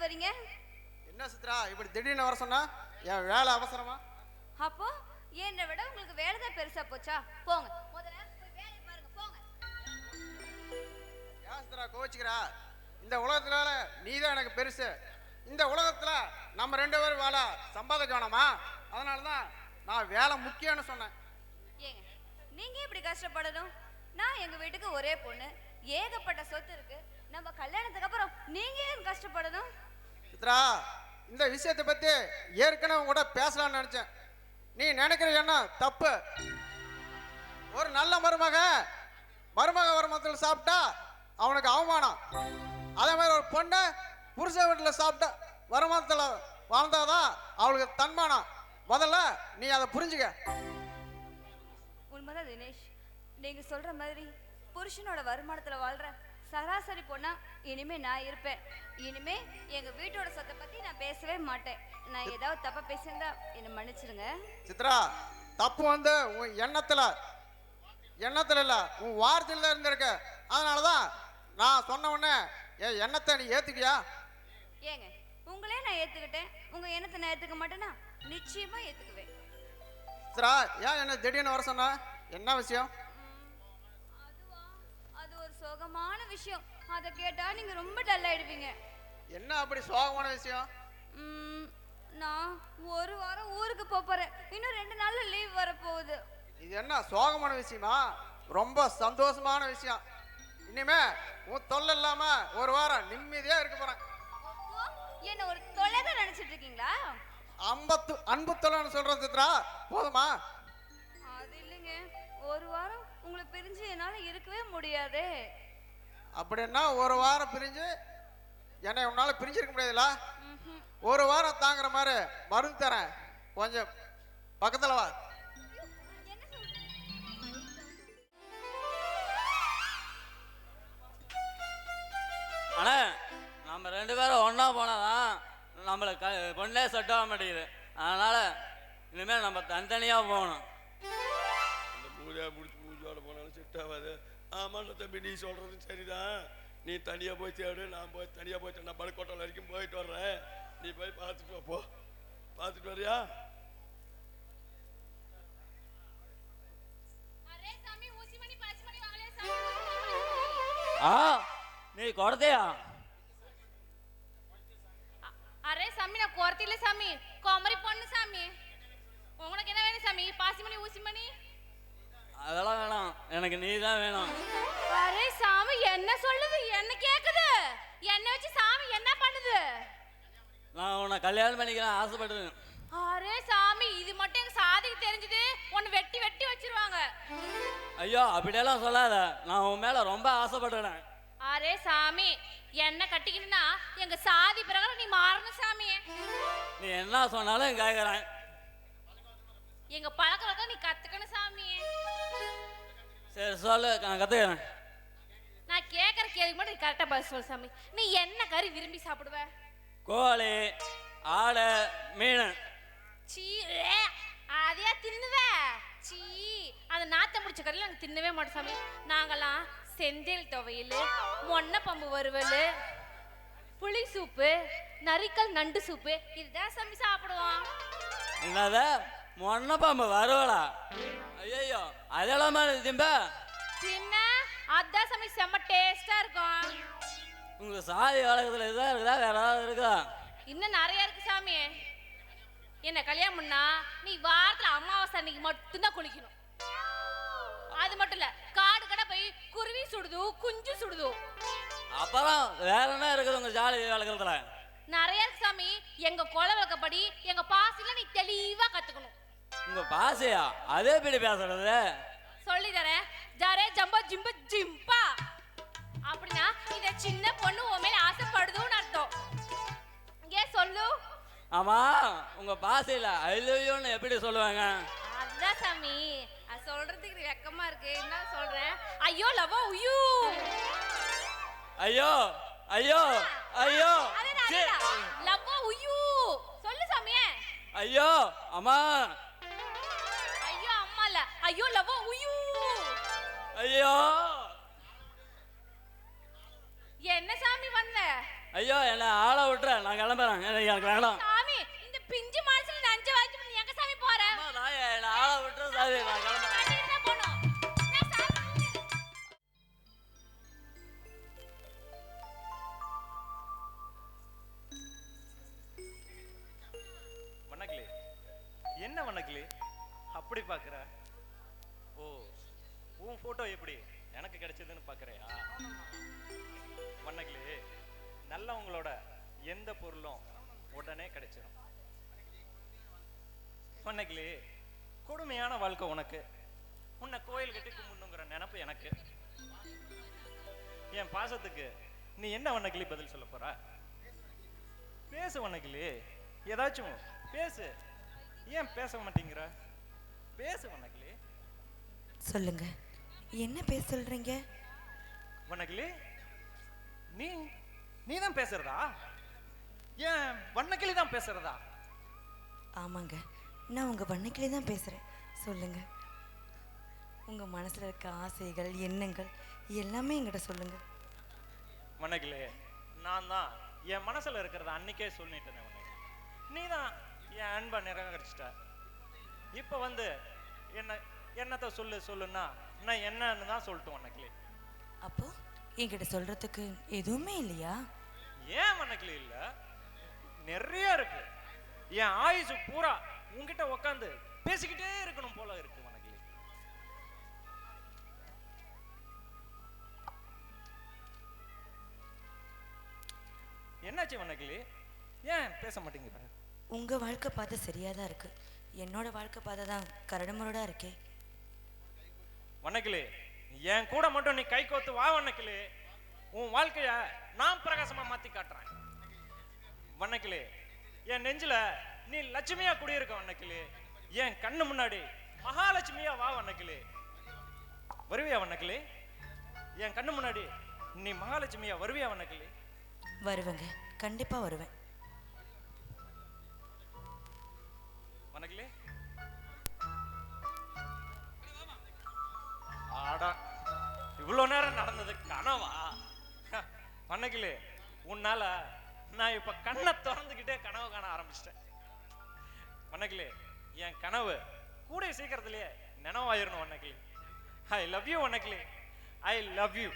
போறீங்க? என்ன சித்ரா இப்படி திடீர்னு வர சொன்னா? என் வேலை அவசரமா? அப்போ என்னை விட உங்களுக்கு வேலை தான் பெருசா போச்சா? போங்க, முதல்ல போய் வேலையை பாருங்க, போங்க. ஏன் சித்ரா கோவிச்சுக்கிறா? இந்த உலகத்துல நீதான் எனக்கு பெருசு. இந்த உலகத்துல நம்ம 2 பேரும் வேலை சம்பாதிக்க வேணாமா? அதனாலதான் நான் வேலை முக்கியம்னு சொன்னேன். ஏங்க நீங்க இப்படி கஷ்டப்படணும்? நான் எங்க வீட்டுக்கு ஒரே பொண்ணு, ஏகப்பட்ட சொத்து இருக்கு. நம்ம கல்யாணத்துக்கு அப்புறம் நீங்க ஏன் கஷ்டப்படணும்? சித்ரா, இந்த விஷயத்தை பத்தி ஏற்கனவே கூட பேசலாம்னு நினைச்சேன். நீ நினைக்கிற என்ன தப்பு. ஒரு நல்ல மருமக வருமானத்தில் சாப்பிட்டா அவனுக்கு அவமானம். அதே மாதிரி ஒரு பொண்ணு புருஷ வீட்டில் சாப்பிட்டா வருமானத்தில் வாழ்ந்தாதான் அவளுக்கு தன்மானம். முதல்ல நீ அதை புரிஞ்சுக்க. உண்மைதான் தினேஷ், நீங்க சொல்ற மாதிரி புருஷனோட வருமானத்துல வாழ்ற சராசரி பொண்ணா இனிமே நான் இருப்பேன். இனிமே எங்க வீட்டோட சொத்தை பத்தி நான் பேசவே மாட்டேன். நான் ஏதாவது தப்பா பேசியிருந்தா என்னை மன்னிச்சிருங்க. சித்ரா, தப்பு வந்து உன் எண்ணத்துல இல்ல, உன் வார்த்தையில இருந்திருக்க. அதனாலதான் நான் சொன்ன உடனே என் எண்ணத்தை நீ ஏத்துக்கியா? ஏங்க உங்களே நான் ஏத்துக்கிட்டேன், உங்க எண்ணத்தை நான் ஏத்துக்க மாட்டேன்னா? நிச்சயமா ஏத்துக்குவேன். சித்ரா, ஏன் என்ன திடீர்னு வர சொன்ன? என்ன விஷயம்? அதுவா, அது ஒரு சோகமான விஷயம். அதை கேட்டா நீங்க ரொம்ப டல் ஆயிடுவீங்க. என்ன அப்படி சோகமான விஷயம்? நான் ஒரு வாரம் ஊருக்கு போறேன். இன்னும் 2 நாள்ல லீவ் வரப்போகுது. இது என்ன சோகமான விஷயமா? ரொம்ப சந்தோஷமான விஷயம். இனிமே உன் தொல்லை இல்லாம ஒரு வாரம் நிம்மதியா இருக்க போறேன். என்ன ஒரு தொலைதான் நினைச்சிட்டு இருக்கீங்களா? அன்பு தொல்லைன்னு சொல்றது சித்ரா, போதுமா? அது இல்லைங்க, ஒரு வாரம் உங்களை பிரிஞ்சு என்னால இருக்கவே முடியாதே. அப்படின்னா ஒரு வாரம் பிரிஞ்சு என்னை உன்னால பிரிஞ்சிருக்க முடியாதுல்ல? ஒரு வாரம் தாங்குற மாதிரி மருந்து தரேன், கொஞ்சம் பக்கத்துல வா. அண்ணா, நம்ம 2 பேரும் ஒன்றா போனாதான் நம்மளுக்கு பொண்ணே செட் ஆக மாட்டேங்குது. அதனால் இனிமேல் நம்ம தனித்தனியாக போகணும். அந்த பூஜையாக பிடிச்சி பூஜையோட போனாலும் செட் ஆகாது. ஆமாம் தம்பி, நீ சொல்கிறது சரிதான். நீ தனியாக போய் தேடு, நான் போய் தனியாக போய் நான் படுக்கோட்டை வரைக்கும் போயிட்டு வர்றேன். நீ போய் பார்த்துட்டு போ. பார்த்துட்டு வரியா? ஆ, நீ கொடுத்தையா? அரே சாமி, நான் குறத்தில சாமி, கோமரி பொண்ணு சாமி. உங்களுக்கு என்ன வேணும் சாமி? பாசிமணி ஊசிமணி அதெல்லாம் வேணாம், எனக்கு நீ தான் வேணும். அரே சாமி, என்ன சொல்லுது? என்ன கேக்குது? என்ன வச்சு சாமி என்ன பண்ணுது? நான் உன்னை கல்யாணம் பண்ணிக்கிறேன் ஆசைப்படுறேன். அரே சாமி, இது மட்டும் எங்க சாதிக்கு தெரிஞ்சது உன்னை வெட்டி வெட்டி வச்சிருவாங்க. ஐயோ, அப்படியெல்லாம் சொல்லாத. நான் உன் மேல ரொம்ப ஆசைப்படுறேன். அரே சாமி, என்ன கட்டிக்கணும்னா எங்க சாதி பிரகாரம் நீ மாறணும் சாமி. நீ என்ன சொன்னாலும் கேட்குறேன். எங்க பழக்க வழக்கம் நீ கத்துக்கணும் சாமி. சரி சொல்லு, நான் கத்துக்கிறேன். நான் கேட்கற கேள்வி மட்டும் நீ கரெக்டா பதில் சொல்லு சாமி. நீ என்ன கறி விரும்பி சாப்பிடுவ? கோழி, ஆடு, மீன். சீ, அதையா தின்னுவ? சீ, அந்த நாத்த முடிச்ச கறியில நாங்கள் தின்னவே மாட்டோம் சாமி. நாங்கெல்லாம் செந்தில் துவையல், மொன்ன பம்பு வறுவல், புளி சூப்பு, நரிக்கல் நண்டு சூப்பு, இதுதான் சாமி சாப்பிடுவோம். என்னத மொன்னப்பாம்பு வருவலா? ஐயோ, அதெல்லாம் திம்ப பின்ன அதான் சாமி செம்ம டேஸ்டா இருக்கும். உங்க சாதி வழக்கத்துல இதுதான் இருக்குதா, வேற ஏதாவது இருக்குதா? இன்னும் நிறைய இருக்கு சாமி. என்ன கல்யாணம் பண்ணா நீ வாரத்துல அமாவாசை அன்னைக்கு மட்டும்தான் குளிக்கணும். அது மட்டும் இல்ல, காடு கடை போய் குருவி சுடுது, குஞ்சு சுடுது. அப்புறம் வேற என்ன இருக்குது உங்க சாதி வழக்கத்துல? நிறைய இருக்கு சாமி. எங்க கொலை வழக்கப்படி எங்க பாசில நீ தெளிவா கத்துக்கணும். உங்க பாசையா? அதே எப்படி பேசுறது? சொல்லி தரேன். ஜரே ஜம்பா ஜிம்ப ஜிம்பா அப்படின்னா இந்த சின்ன பொண்ணு உன் மேல ஆசைப்படுதுன்னு அர்த்தம். இங்கே சொல்லு. ஆமா, உங்க பாசையில ஐ லவ் யூன்னு எப்படி சொல்லுவாங்க? அதான் சாமி, அது சொல்றதுக்கு வெக்கமா இருக்கு. என்ன சொல்றேன்? ஐயோ லவோ உயூ. ஐயோ ஐயோ ஐயோ லவோ உயூ சொல்லு சாமியே. ஐயோ அம்மா. ஐயோ அம்மா இல்ல, ஐயோ லவோ உயூ. ஐயோ என்ன சாமி பண்ண? ஐயோ என்னை ஆளை விட்டுற, நான் கிளம்புறேன், எனக்கு வேண்டாம். சாமி இந்த பிஞ்சு மனசுல நஞ்ச வாங்கி நீ எங்க சாமி போற? அம்மா, தாயே, என்னை ஆளை விட்டுற சாமி, நான் கிளம்புறேன். கட்டிட்டு தான் போணும். நான் சாமி வண்ணக்கிளி, என்ன வண்ணக்கிளி அப்படி பார்க்குற? ஓ, உன் ஃபோட்டோ எப்படி எனக்கு கிடைச்சதுன்னு பார்க்குறியா? வண்ணக்கிளி, நல்லவங்களோட எந்த பொருளும் உடனே கிடைச்சிடும். வண்ணக்கிளி, கொடுமையான வாழ்க்கை உனக்கு, உன்னை கோயில் கட்டி கும்பிடணுங்கிற நினப்பு எனக்கு. என் பாசத்துக்கு நீ என்ன வண்ணக்கிளி பதில் சொல்ல போற? பேசு வண்ணக்கிளி, ஏதாச்சும் பேசு. ஏன் பேச மாட்டேங்கிற? பேசு வண்ணக்கிளி. சொல்லுங்க, என்ன பேச சொல்றீங்க? வண்ணக்கிளி, நீ தான் பேசுறதா? ஏன் வண்ணக்கிளி தான் பேசுறதா? ஆமாங்க, நான் உங்க வண்ணக்கிளி தான் பேசுறேன். சொல்லுங்க, உங்க மனசுல இருக்க ஆசைகள், எண்ணங்கள் எல்லாமே என்கிட்ட சொல்லுங்க. வண்ணக்கிளி, நான் தான் என் மனசுல இருக்கிறத அன்னைக்கே சொல்லிட்டு இருந்தேன். நீ தான் என் அன்பை நிராகரிச்சிட்ட. இப்போ வந்து என்னத்தை சொல்லுன்னா நான் என்னன்னு தான் சொல்லிட்டு வண்ணக்கிளி. அப்போ என்கிட்ட சொல்றதுக்கு எதுவுமே இல்லையா? ஏன் வண்ணக்கிளி இல்ல, நிறைய இருக்கு. என் ஆயுசு பூரா உன்கிட்ட உட்காந்து பேசிக்கிட்டே இருக்கணும் போல இருக்கு வண்ணக்கிளி. என்னாச்சு வண்ணக்கிளி, ஏன் பேச மாட்டேங்கிற? உங்க வாழ்க்கை பாதை சரியா தான் இருக்கு, என்னோட வாழ்க்கை பாதை தான் கரடுமுரடா இருக்கே. வண்ணக்கிளி, என் கூட மட்டும் நீ கை கோத்து வா வண்ணக்கிளி. உன் வாழ்க்கைய நான் பிரகாசமா மாத்தி காட்டுறேன் வண்ணக்கிளி. என் நெஞ்சில நீ லட்சுமியா குடியிருக்க வண்ணக்கிளி. என் கண்ணு முன்னாடி மகாலட்சுமியா வா வண்ணக்கிளி. வருவியா வண்ணக்கிளி? என் கண்ணு முன்னாடி நீ மகாலட்சுமியா வருவியா வண்ணக்கிளி? வருவேங்க, கண்டிப்பா வருவேன். வண்ணக்கிளி, ஆடா, இவ்வளோ நேரம் நடந்தது கனவா? வண்ணக்கிளி, உன்னால நான் இப்ப கண்ணை திறந்துக்கிட்டே கனவு காண ஆரம்பிச்சிட்டேன் வண்ணக்கிளி. என் கனவு கூடிய சீக்கிரத்திலேயே நினைவாயிரணும் வண்ணக்கிளி. ஐ லவ் யூ வண்ணக்கிளி, ஐ லவ் யூ.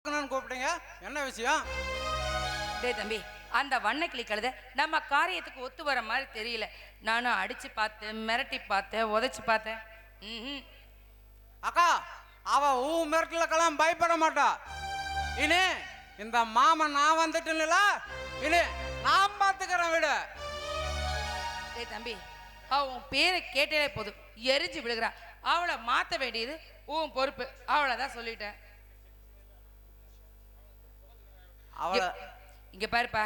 கூப்பிட்டீங்க, என்ன விஷயம்? டேய் தம்பி, அந்த வண்ணக்கிளி கழுத நம்ம காரியத்துக்கு ஒத்து வர மாதிரி தெரியல. நானும் அடிச்சு பார்த்தேன், மிரட்டி பார்த்தேன், உதைச்சு பார்த்தேன். அக்கா, அவ மிரட்டலுக்கெல்லாம் பயப்பட மாட்டா. இனி இந்த மாமன் நான் வந்துட்டேன்ல, இனி நான் பார்த்துக்கிறேன் விடு. டேய் தம்பி, அவ உன் பேரை கேட்டாலே போதும் எரிஞ்சு விழுகிறா. அவளை மாற்ற வேண்டியது உன் பொறுப்பு. அவ்வளோதான் சொல்லிட்டேன். அவளை இங்க பாருப்பா,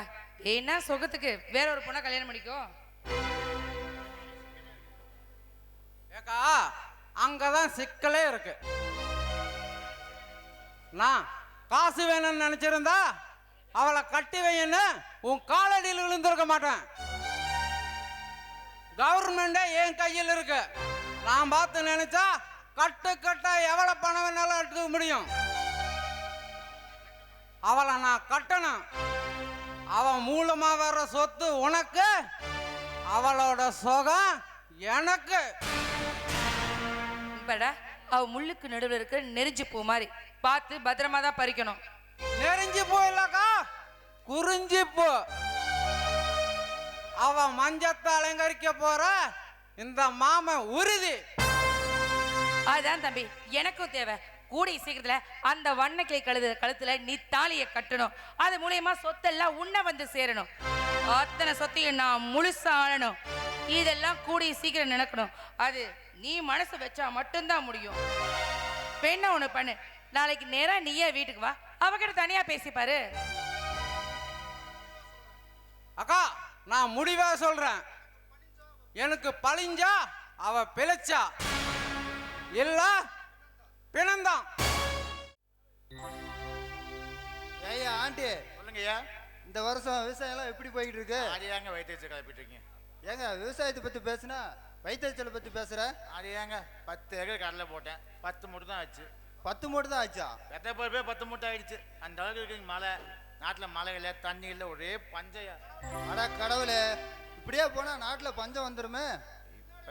என்ன சுகத்துக்கு வேற ஒரு பொண்ணை கல்யாணம் பண்ணிக்கோ. ஏக்கா, அங்கதான் சிக்கலே இருக்கு. நான் காசு வேணும்னு நினைச்சிருந்தா அவளை கட்டி வைன்னு உன் காலடியில் விழுந்திருக்க மாட்டேன். கவர்மெண்டே என் கையில் இருக்கு. நான் பார்த்து நினைச்சா கட்டு கட்டா எவ்வளவு பணம் வேணாலும் எடுக்க முடியும். அவளை நான் கட்டணும். அவன் மூலமா வர்ற சொத்து உனக்கு, அவளோட சுகம் எனக்கு. இப்படா அவ முள்ளுக்கு நடுவில் இருக்கிற நெறிஞ்சு பூ மாதிரி பார்த்து பத்திரமா தான் பறிக்கணும். நெறிஞ்சு போயில்லக்கா, குறிஞ்சி போ. அவ மஞ்சத்தை அலங்கரிக்க போற இந்த மாமன் உறுதி. அதுதான் தம்பி எனக்கும் தேவை. கூடிய சீக்கிரத்துல அந்த வண்ணக்கிளை கழுத்துல நீ தாலியை கட்டணும். அது மூலியமா சொத்தெல்லாம் உன்னை வந்து சேரணும். அத்தனை சொத்தையும் நான் முழுசா ஆளணும். இதெல்லாம் கூடிய சீக்கிரம் நினைக்கணும். அது நீ மனசு வச்சா மட்டும்தான் முடியும். பெண்ண ஒண்ணு பண்ணு, நாளைக்கு நேரா நீயே வீட்டுக்கு வா, அவகிட்ட தனியா பேசிப்பாரு. அக்கா, நான் முடிவா சொல்றேன். எனக்கு பழிஞ்சா அவ பிழைச்சா, இல்ல பிணந்தான். ஐயா ஆண்டி, சொல்லுங்கய்யா. இந்த வருஷம் விவசாயம் எல்லாம் எப்படி போய்கிட்டு இருக்கு? அது ஏங்க வயிற்று கிளப்பிட்டு இருக்கீங்க? ஏங்க விவசாயத்தை பத்தி பேசுனா வயிற்றுச்சலை பத்தி பேசுற? அது ஏங்க 10 ஏக்கர் கடலை போட்டேன், 10 மூட்டை தான் ஆச்சு. 10 மூட்டை தான் ஆச்சா? எத்தனை பேர் 10 மூட்டை ஆயிடுச்சு. அந்த அளவுக்கு இருக்குங்க மழை. நாட்டில் மழை இல்லை, தண்ணி இல்லை, ஒரே பஞ்சையா. அட கடவுளே, இப்படியே போனா நாட்டுல பஞ்சம் வந்துருமே.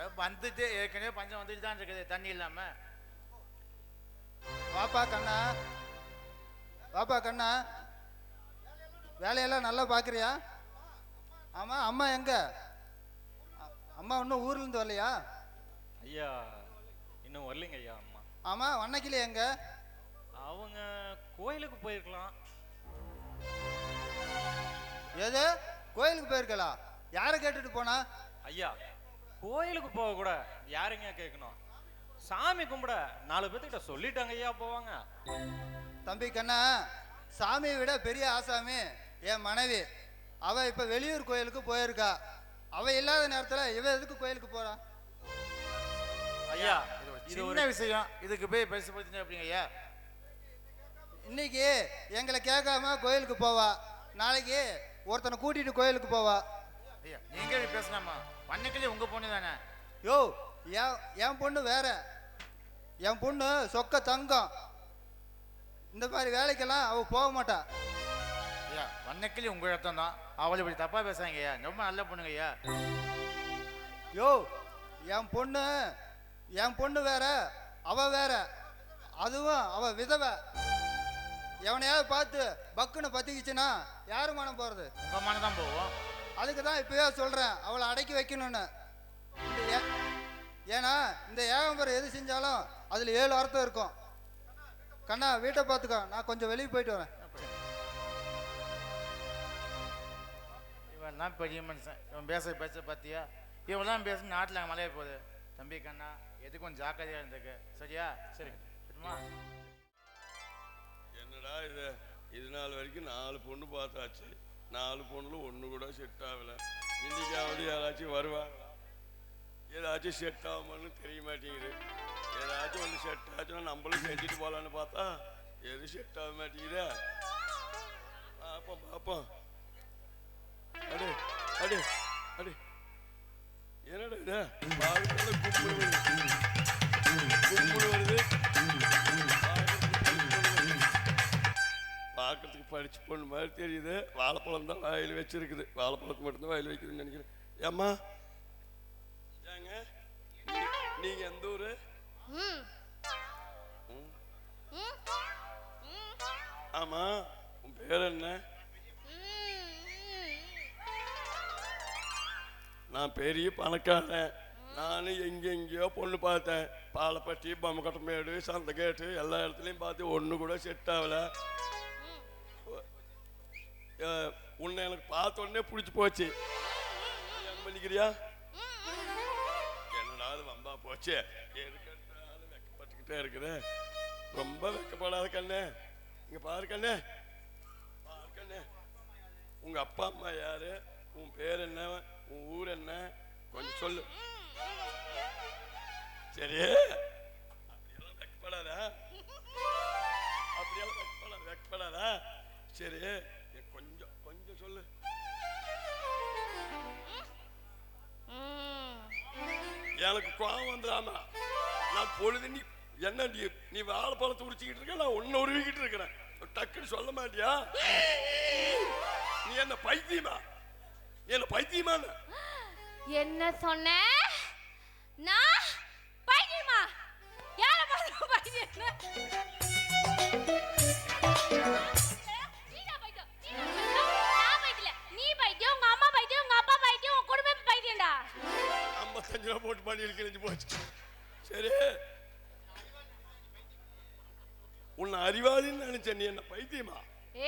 இப்போ வந்துட்டு ஏற்கனவே பஞ்சம் வந்துட்டு தான் இருக்குது, தண்ணி இல்லாம. வாப்பா கண்ணா, வாப்பா கண்ணா, வேலையெல்லாம் நல்லா பாக்குறியா? ஆமா, அம்மா எங்க? அம்மா இன்னும் ஊர்ல இருந்து வரலையா? ஐயா இன்னும் வரலைங்க ஐயா. அம்மா ஆமா, வண்ணக்கிளி எங்க? அவங்க கோயிலுக்கு போயிருக்கலாம். எது கோயிலுக்கு போயிருக்கலா? யாரை கேட்டுட்டு போனா? ஐயா, கோயிலுக்கு போக கூட யாருங்க கேட்கணும்? சாமி கும்பிட 4 பேர்த்துக்கிட்ட சொல்லிட்டாங்க ஐயா, போவாங்க. தம்பி கண்ணா, சாமியை விட பெரிய ஆசாமி என் மனைவி. அவ இப்ப வெளியூர் கோயிலுக்கு போயிருக்கா. அவ இல்லாத நேரத்துல இவ எதுக்கு கோயிலுக்கு போறா? ஐயா, இது ஒரு சின்ன விஷயம், இதுக்கு போய் பேசப்படுத்துங்க அப்படிங்க ஐயா. இன்னைக்கு எங்களை கேட்காம கோயிலுக்கு போவா, நாளைக்கு ஒருத்தனை கூட்டிட்டு கோயிலுக்கு போவா. ஐயா நீங்க இப்படி பேசலாமா? வண்ணக்கிளி உங்க பொண்ணு தானே? யோ, என் பொண்ணு வேற. என் பொண்ணு சொக்க தங்கம். இந்த மாதிரி வேலைக்கெல்லாம் அவ போக மாட்டா. ஐயா வண்ணக்கிளி உங்க இடத்தம் தான், அவளை இப்படி தப்பா பேசுறாங்க ஐயா. ரொம்ப நல்ல பொண்ணுங்க ஐயா. யோ, என் பொண்ணு வேற, அவ வேற. அதுவும் அவ விதவை. எவனையாவது பார்த்து பக்குன்னு பத்திக்கிச்சுன்னா யாரு மனம் போறது? உங்க மனம் தான் போவோம். அதுக்கு தான் இப்பவே சொல்றேன், அவளை அடக்கி வைக்கணும்னு. ஏன்னா இந்த ஏகம்பரம் எது செஞ்சாலும் அதுல 7 அர்த்தம் இருக்கும். கண்ணா, வீட்டை பார்த்துக்கோ, நான் கொஞ்சம் வெளியே போயிட்டு வரேன். இவன் தான் பெரிய மனுஷன். இவன் பேச பார்த்தியா? இவெல்லாம் பேச நாட்டில் மழைய போகுது. தம்பி கண்ணா, எது கொஞ்சம் ஜாக்கிரதையா இருந்துக்கு, சரியா? சரி சரிம்மா. என்னடா இது நாள் வரைக்கும் 4 பொண்ணு பார்த்தாச்சு. 4 பொண்ணுல ஒன்று கூட செட் ஆகலை. இன்னைக்காவது யாராச்சும் வருவாங்களா? ஏதாச்சும் செட் ஆகுமான்னு தெரிய மாட்டேங்குது. ஏதாச்சும் ஒன்று செட் ஆச்சுன்னா நம்மளும் செஞ்சுட்டு போகலான்னு பார்த்தா எது செட் ஆக மாட்டேங்குதே. பார்ப்போம். அடே அடே அடே, என்னடா இது? பாலுக்குள்ள கும்பல் வருது. பார்க்கறதுக்கு படிச்சு பொண்ணு மாதிரி தெரியுது. வாழைப்பழம் தான் வாயில் வச்சிருக்குது. வாழைப்பழத்துக்கு மட்டும்தான் வாயில் வைக்குதுன்னு நினைக்கிறேன். ஏம்மா, ஏங்க நீங்க எந்த ஊரு? ஆமா, ஆமா உன் பேர் என்ன? நான் பெரிய பணக்காரன். நானும் எங்கெங்கேயோ பொண்ணு பார்த்தேன். பாலப்பட்டி, பொம்மக்கட்டமேடு, சந்தகேட்டு எல்லா இடத்துலையும் பார்த்து ஒன்று கூட செட் ஆகலை. உன்னை எனக்கு பார்த்த உடனே பிடிச்சி போச்சு. கல்யாணம் பண்ணிக்கிறியா? என்னடா அது வம்பா போச்சு. எதுக்கெடுத்தாலும் வெக்கப்பட்டுக்கிட்டே இருக்கிறேன். ரொம்ப வெக்கப்படாத கண்ணே. இங்க பாரு கண்ணே, பாரு கண்ணே. உங்க அப்பா அம்மா யாரு? உன் பேர் என்ன? உன் ஊர் என்ன? கொஞ்சம் சொல்லு. சரி, அப்படியெல்லாம் வெக்கப்படாதா? அப்படியெல்லாம் வெக்கப்படாதா? சரி, கொஞ்சம் கொஞ்சம் சொல்லு. எனக்கு கோவம் வந்துடாம நான் பொழுது நீ என்ன நீ வாழைப்பழத்தை உரிச்சுக்கிட்டு இருக்க, நான் ஒன்னு உருவிக்கிட்டு இருக்கிறேன். டக்குன்னு சொல்ல மாட்டியா? நீ என்ன பைத்தியமா? நீ என்ன பைத்தியமான? என்ன சொன்ன? நான் பைத்தியமா? யார பார்த்து பைத்தியம்? நான் பைத்தியம். நீ பைத்தியம், உங்க அம்மா பைத்தியம், உங்க அப்பா பைத்தியம், உங்க குடும்பம் பைத்தியம்டா. 55 ரூபா போட்டு பண்ணி கிழிஞ்சு போச்சு. சரி, உன்னை அறிவாளின்னு நினைச்சேன். நீ என்ன பைத்தியமா?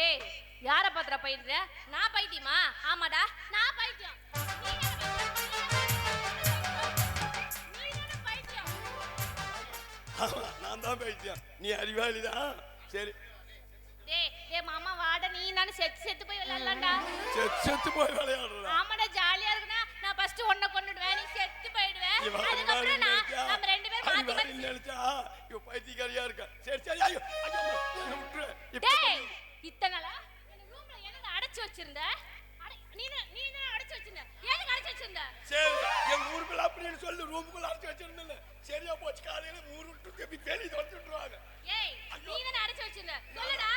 ஏய், யார பாத்திர பைத்திய? நான் பைத்தியமா? ஆமாடா, நான் பைத்தியம். ஆமா, நான் தான் பைத்தியம். நீ அறிவாளி தான். சரி, டேய் மாமா வாட, நீ நானே செத்து போய் விளையாடலாம்டா. செத்து போய் விளையாடுறா? ஆமாடா, ஜாலியா இருக்குனா நான் ஃபர்ஸ்ட் ஒண்ண கொன்னுடுவேன், நீ செத்து போய்டுவே. அதுக்கப்புறம் நம்ம ரெண்டு பேரும் மாத்தி மாத்தி நினைச்சா இவ பைத்தியக்காரியா இருக்கா. சரி சரி, ஐயோ ஐயோ விட்டுரு. டேய், இத்தனால என்ன ரூம்ல என்னங்க அடைச்சு வச்சிருந்த? நீ அடைச்சு வச்சிருந்த? எதுக்கு அடைச்சு வச்சிருந்த? சரி, எங்க ஊருக்குள்ள அப்படின்னு சொல்லி ரூமுக்குள்ள அடைச்சு வச்சிருந்தல. சரியா போச்சு. காலையில ஊரு விட்டு திருப்பி வெளிய தொட்டுடுவாங்க. ஏய், நீ என்ன அடைச்சு வச்சிருந்த? சொல்லுடா.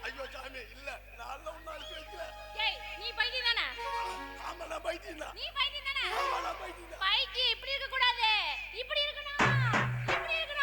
ஐயோ சாமி, இல்ல நான் ஒண்ணு அடைச்சு வைக்கல. ஏய், நீ பைத்தியம் தானே? ஆமா, நான் பைத்தியம் தான். நீ பைத்தியம் தானே? ஆமா, நான் பைத்தியம் தான். பைத்தியம் இப்படி இருக்க கூடாது. இப்படி இருக்கணும். இப்படி இருக்கணும்.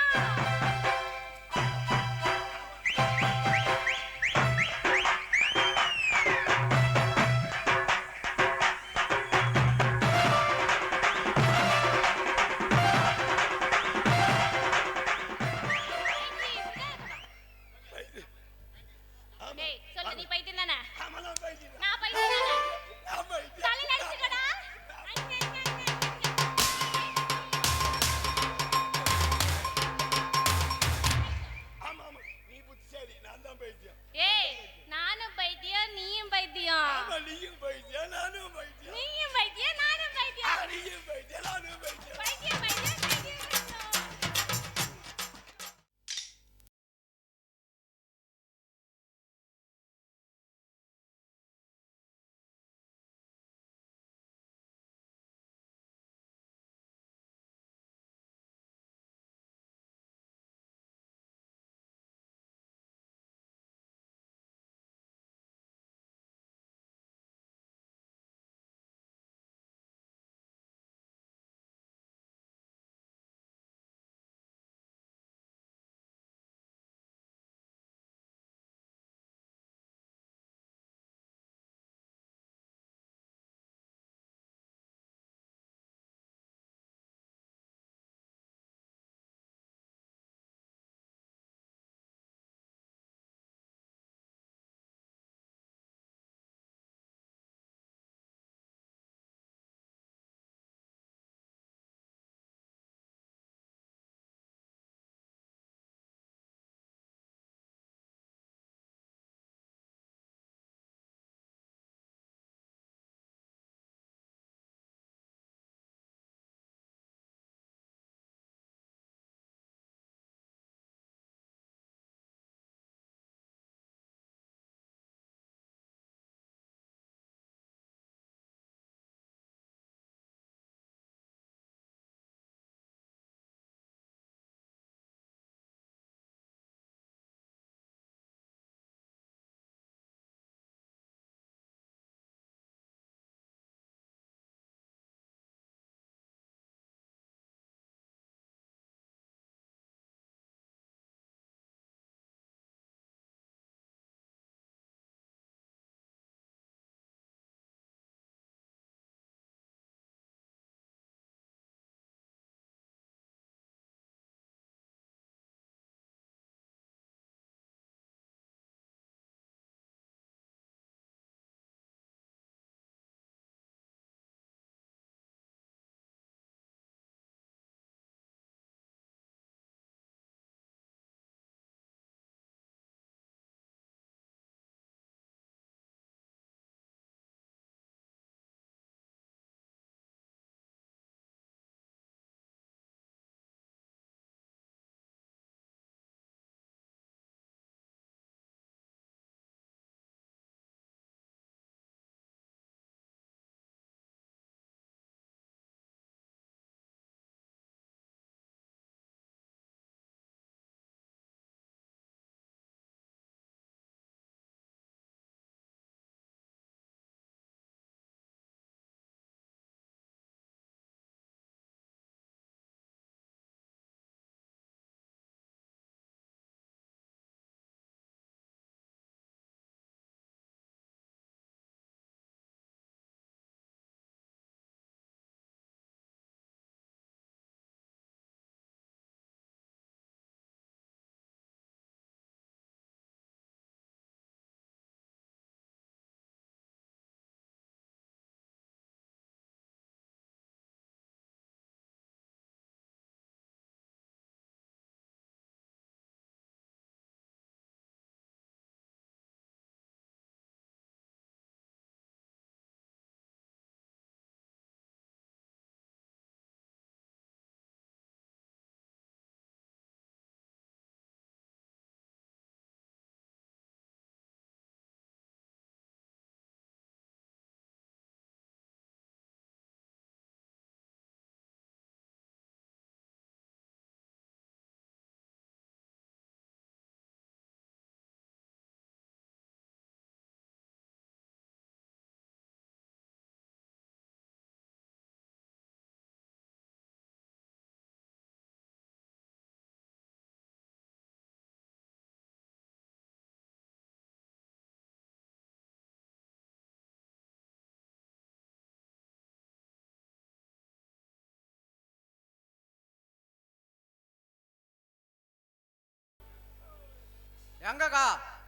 எங்கக்கா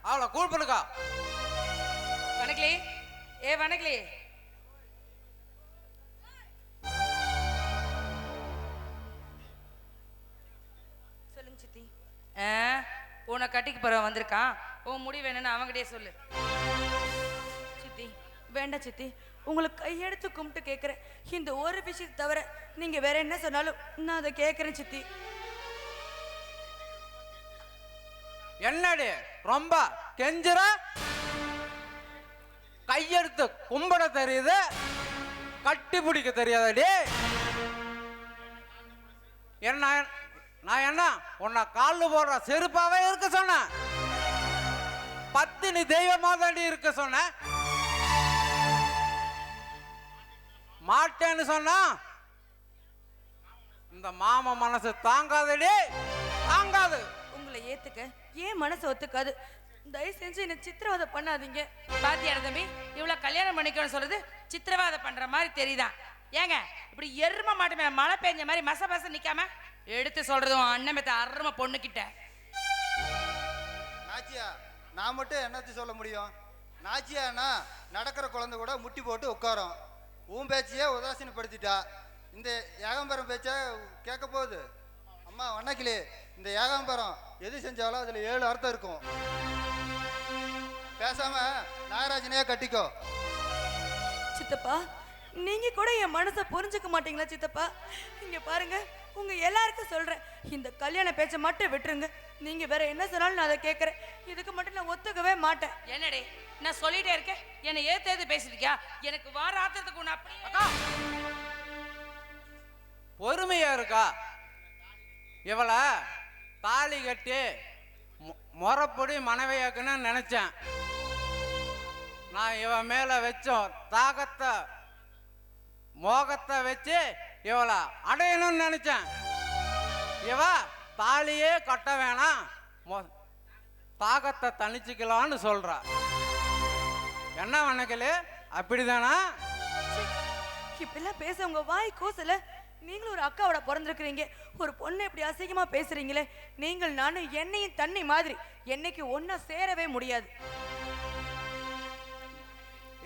அவளை கூப்பிடுக்கா. வணக்கிளி, ஏ வணக்கிளி. சொல்லுங்க சித்தி. உன்னை கட்டிக்கு போறவன் வந்திருக்கான். உன் முடிவு என்னன்னு அவங்கிட்டே சொல்லு. சித்தி வேண்டாம் சித்தி, உங்களுக்கு கையெடுத்து கும்பிட்டு கேட்குறேன். இந்த ஒரு விஷயத்தை தவிர நீங்க வேற என்ன சொன்னாலும் நான் அதை கேட்குறேன் சித்தி. என்னடி ரொம்ப கெஞ்சுற? கையெடுத்து கும்பிட தெரியுது, கட்டி பிடிக்க தெரியாதடி. என்ன நான் என்ன உன்னை காலில் போடுற செருப்பாவே இருக்க சொன்னேன்? பத்தினி தெய்வமா தாண்டி இருக்க சொன்ன. மாட்டேன்னு சொன்னா இந்த மாமா மனசு தாங்காதடி, தாங்காது. உங்களை ஏத்துக்க ஏன் மனசு ஒத்துக்காது. தயவு செஞ்சு என்ன சித்திரவதை பண்ணாதீங்க. பாத்தியாட தம்பி, இவ்வளவு கல்யாணம் பண்ணிக்கணும்னு சொல்றது சித்திரவாதை பண்ற மாதிரி தெரியுதான். ஏங்க இப்படி எரும மாட்டு மேல மழை பெஞ்ச மாதிரி மச மச நிக்காம எடுத்து சொல்றதும் அண்ணன் மெத்த அருமை பொண்ணுகிட்ட. நாச்சியா, நான் மட்டும் என்னத்து சொல்ல முடியும்? நாச்சியானா நடக்கிற குழந்தை கூட முட்டி போட்டு உட்காரும். உன் பேச்சையே உதாசீனப்படுத்திட்டா. இந்த ஏகாம்பரம் பேச்சை கேட்க போகுது. அம்மா வண்ணக்கிளி, இந்த ஏகாம்பரம் எது செஞ்சாலும் அதில் 7 அர்த்தம் இருக்கும். பேசாம நாகராஜனையே கட்டிக்கோ. சித்தப்பா, நீங்க கூட என் மனசை புரிஞ்சுக்க மாட்டீங்களா சித்தப்பா? இங்க பாருங்க, உங்க எல்லாருக்கும் சொல்றேன், இந்த கல்யாண பேச்சை மட்டும் விட்டுருங்க. நீங்க வேற என்ன சொன்னாலும் நான் அதை கேட்கறேன். இதுக்கு மட்டும் நான் ஒத்துக்கவே மாட்டேன். என்னடே நான் சொல்லிட்டே இருக்கேன், என்னை ஏத்து பேசிருக்கியா? எனக்கு வார ஆத்திரத்துக்கு உன்னை அப்படி அக்கா பொறுமையா இருக்கா? இவளை தாலி கட்டி முறைப்படி மனைவியாக்குன்னு நினைச்சேன். நான் இவன் மேல வச்சோம் தாகத்தை மோகத்தை வச்சு இவளை அடையணும்னு நினைச்சேன். இவ தாலியே கட்ட வேணாம், தாகத்தை தணிச்சுக்கலான்னு சொல்றா. என்ன வணக்கல, அப்படிதானா? இப்படிலாம் பேச உங்க வாய் கூசல. நீங்களும் ஒரு அக்காவோட பிறந்திருக்கிறீங்க, ஒரு பொண்ணு இப்படி அசிங்கமா பேசுறீங்களே. நீங்கள் நானும் எண்ணெயும் தண்ணி மாதிரி என்னைக்கு ஒன்னா சேரவே முடியாது.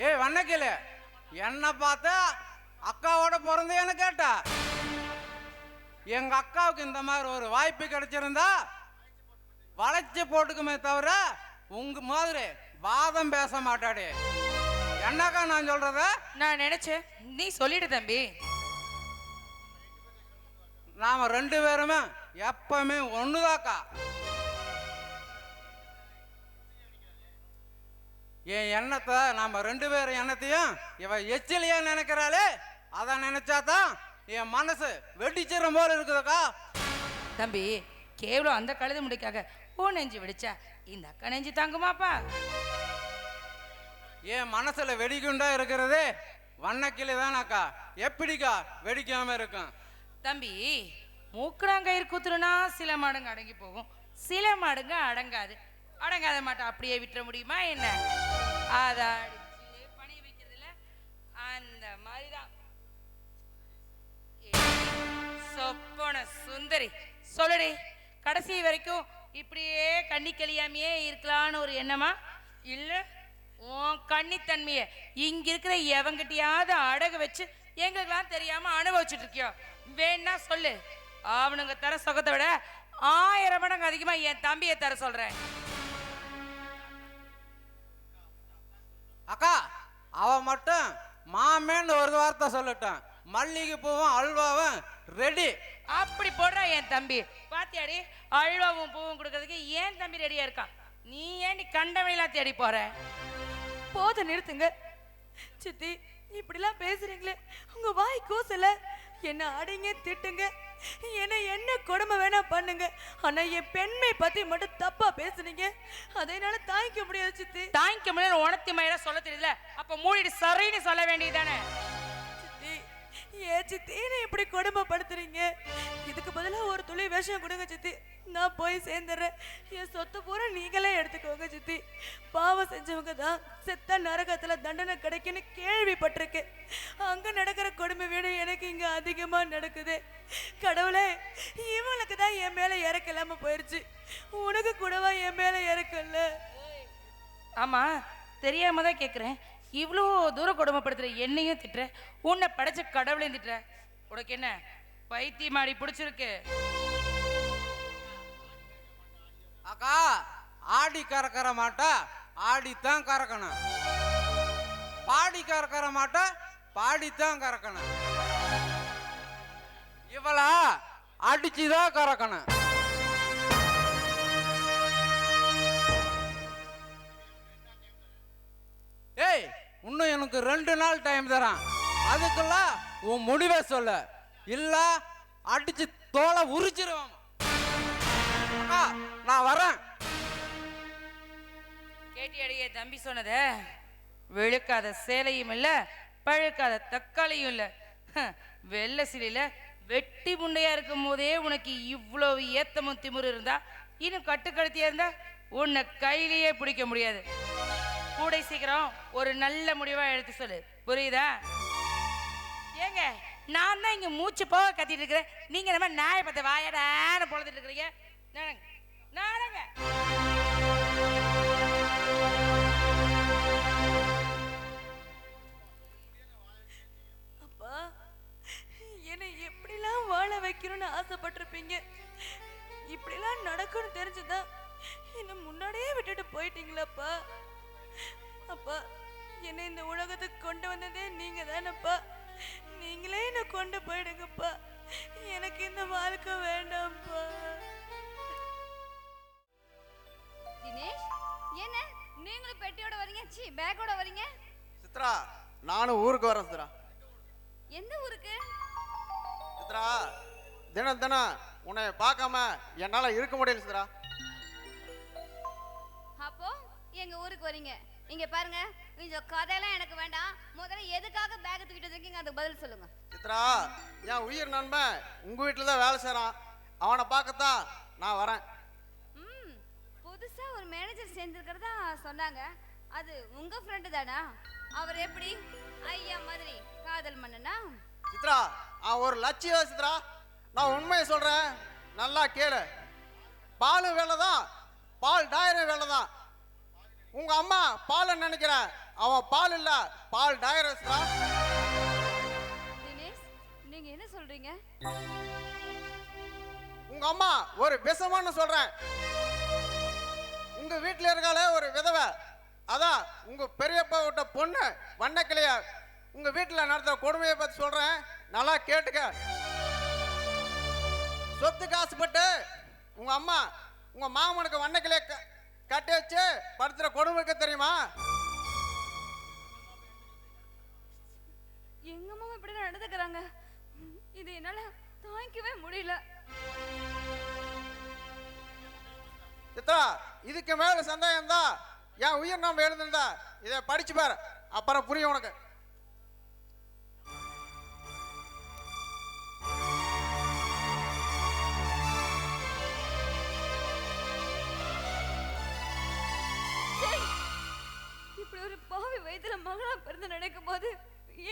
ஏ வண்ணக்கில, என்ன பார்த்தா அக்காவோட பிறந்தேன்னு கேட்டா? எங்க அக்காவுக்கு இந்த மாதிரி ஒரு வாய்ப்பு கிடைச்சிருந்தா வளைச்சு போட்டுக்குமே தவிர உங்க மாதிரி வாதம் பேச மாட்டாடே. என்னக்கா நான் சொல்றத? நான் நினைச்சேன் நீ சொல்லிடு தம்பி. நாம 2 பேருமே எப்பவுமே ஒண்ணுதாக்கா. என் எண்ணத்தை நாம 2 பேரும் எண்ணத்தையும் இவ எச்சிலியா நினைக்கிறாளே, அதை நினைச்சாதான் என் மனசு வெடிச்சிடும் போல இருக்குதுக்கா. தம்பி, கேவலம் அந்த கழுது முடிக்காக ஓ நெஞ்சு வெடிச்சா இந்த அக்கா நெஞ்சு தாங்குமாப்பா? என் மனசுல வெடிக்குண்டா இருக்கிறது வண்ணக்கிளி தானக்கா. எப்படிக்கா வெடிக்காம இருக்கும்? தம்பி, மூக்குறாங்கயிறு குத்துருனா சில மாடுங்க அடங்கி போகும், சில மாடுங்க அடங்காது. அடங்காத மாட்டை அப்படியே விட்டுற முடியுமா என்ன? அதை அடிச்சு பணி வைக்கிறதுல அந்த மாதிரிதான். சொப்பன சுந்தரி, சொல்லுடி, கடைசி வரைக்கும் இப்படியே கண்ணி கழியாமையே இருக்கலான்னு ஒரு எண்ணமா? இல்ல உன் கன்னித்தன்மைய இங்க இருக்கிற எவங்கிட்டயாவது அடகு வச்சு எங்களுக்கெல்லாம் தெரியாம அனுபவிச்சுட்டு இருக்கியோ? வேணா சொல்லு, அவனுங்க தர சொகத்தை விட 1000 மடங்கு அதிகமா என் தம்பியை தர சொல்றேன். அக்கா, அவ மட்டும் மாமேன்னு ஒரு வார்த்தை சொல்லட்டும், மல்லிகை பூவும் அல்வாவும் ரெடி. அப்படி போடுறா என் தம்பி. பாத்தியாடி, அல்வாவும் பூவும் கொடுக்கறதுக்கு ஏன் தம்பி ரெடியா இருக்கான். நீ ஏன் கண்டவையெல்லாம் தேடி போற? போத நிறுத்துங்க சித்தி, இப்படிலாம் பேசுறீங்களே, உங்க வாய் கூசல. என்ன அடிங்க திட்டுங்க, என்ன கொடுமை வேணா பண்ணுங்க, ஆனா என் பெண்மை பத்தி மட்டும் தப்பா பேசுனீங்க, அதனால தாங்கிக்க முடியாது சித்தி. தாங்கிக்க முடியாது உனத்தி மயில சொல்ல தெரியல, அப்ப மூடிட்டு சரின்னு சொல்ல வேண்டியதானே? சித்தி, ஏன் சித்தி நீ இப்படி கொடுமைப்படுத்துறீங்க? இதுக்கு பதிலா ஒரு துளி விஷம் கொடுங்க சித்தி, நான் போய் சேர்ந்துடுறேன். என் சொத்து பூரா நீங்களே எடுத்துக்கோங்க சித்தி. பாவம் செஞ்சவங்க தான் செத்த நரகத்துல தண்டனை கிடைக்குன்னு கேள்விப்பட்டிருக்கேன். அங்க நடக்கிற கொடுமை வீடு எனக்கு இங்க அதிகமா நடக்குது. கடவுளே, இவனுக்கு தான் என் மேல இறக்கலாம போயிருச்சு, உனக்கு கூடவா என் மேல இறக்கல. ஆமா, தெரியாம தான் கேட்குறேன். இவ்வளோ தூரம் கொடுமைப்படுத்துற என்னையும் திட்டுற, உன்னை படைச்ச கடவுளையும் திட்டுற. உனக்கு என்ன பைத்தியமாடி பிடிச்சிருக்கு? அக்கா, ஆடி கறக்கிற மாட்டா ஆடித்தான் கறக்கணும், பாடி கறக்கிற மாட்டா பாடித்தான் கறக்கணும். இவளா அடிச்சுதான் கறக்கணும். ஏய், இன்னும் எனக்கு 2 நாள் டைம் தரான். அதுக்குள்ள உன் முடிவை சொல்ல, இல்ல அடிச்சு தோலை உரிச்சிருவான். அக்கா, நான் வரேன். கேட்டியடியே தம்பி சொன்னத? வெளுக்காத சேலையும் இல்ல, பழுக்காத தக்காளியும் இல்ல. வெள்ளை சிலையில வெட்டி முண்டையா இருக்கும் போதே உனக்கு இவ்வளவு ஏத்தமும் திமிரு இருந்தா, இன்னும் கட்டுக்கடுத்தியா இருந்தா உன்னை கையிலேயே பிடிக்க முடியாது. கூடை சீக்கிரம் ஒரு நல்ல முடிவா எடுத்து சொல்லு, புரியுதா? ஏங்க, நான் தான் இங்க மூச்சு போக கத்திட்டு இருக்கிறேன், நீங்க நம்ம நாயை பார்த்து வாயடான்னு பொழுதுட்டு இருக்கிறீங்க. நாடங்க அப்பா, என்னை எப்படிலாம் வாழ வைக்கணும்னு ஆசைப்பட்டிருப்பீங்க. இப்படிலாம் நடக்கும்னு தெரிஞ்சுதான் என்னை முன்னாடியே விட்டுட்டு போயிட்டீங்களப்பா. அப்பா, என்னை இந்த உலகத்துக்கு கொண்டு வந்ததே நீங்க தானப்பா. நீங்களே என்னை கொண்டு போயிடுங்கப்பா. எனக்கு இந்த வாழ்க்கை வேண்டாம்ப்பா. தினேஷ், என்ன நீங்களும் பெட்டியோட வரீங்க? சி, பேக்கோட வரீங்க? சித்ரா, நானும் ஊருக்கு வரேன் சித்ரா. எந்த ஊருக்கு? சித்ரா, தினம் தினம் உன்னை பார்க்காம என்னால இருக்க முடியல சித்ரா. அப்போ எங்க ஊருக்கு வரீங்க? இங்க பாருங்க, கொஞ்சம் கதையெல்லாம் எனக்கு வேண்டாம். முதல்ல எதுக்காக பேக் தூக்கிட்டு வந்திருக்கீங்க, அதுக்கு பதில் சொல்லுங்க. சித்ரா, என் உயிர் நண்பன் உங்க வீட்டில் தான் வேலை செய்கிறான். அவனை பார்க்கத்தான் நான் வரேன். புதுசா ஒரு மேனேஜர் சேர்ந்துருக்கிறதா சொன்னாங்க. அது உங்க ஃப்ரெண்டு தானா? அவர் எப்படி ஐயா மாதிரி காதல் மன்னனா? சித்ரா, அவன் ஒரு லட்சியம் சித்ரா. நான் உண்மையை சொல்றேன், நல்லா கேளு. பாலும் வேலை தான், பால் டாயரும் வேலை தான். உங்க அம்மா பால் நினைக்கிற, அவன் பால் இல்ல, பால் டாயர் சித்ரா. தினேஷ், நீங்க என்ன சொல்றீங்க? உங்க அம்மா ஒரு விஷமான்னு சொல்றேன். உங்க வீட்டுல இருக்காளே ஒரு விதவை, அதான் உங்க பெரியப்பா விட்ட பொண்ணு வண்ணக்கிளைய உங்க வீட்டுல நடத்துற கொடுமையை பத்தி சொல்றேன், நல்லா கேட்டுக்க. சொத்துக்கு ஆசைப்பட்டு உங்க அம்மா உங்க மாமனுக்கு வண்ணக்கிளைய கட்டி வச்சு படுத்துற கொடுமைக்கு தெரியுமா? எங்க அம்மா இப்படி நடந்துக்கிறாங்க, இது என்னால தாங்கிக்கவே முடியல. சித்ரா, இதுக்கு மேல சந்தேகம் தான் என் உயிர் நம்ம எழுந்திருந்தா இதை படிச்சு பாரு, அப்புறம் புரியும் உனக்கு. இப்படி ஒரு பாவி வயித்துல மகளா பிறந்து நினைக்கும் போது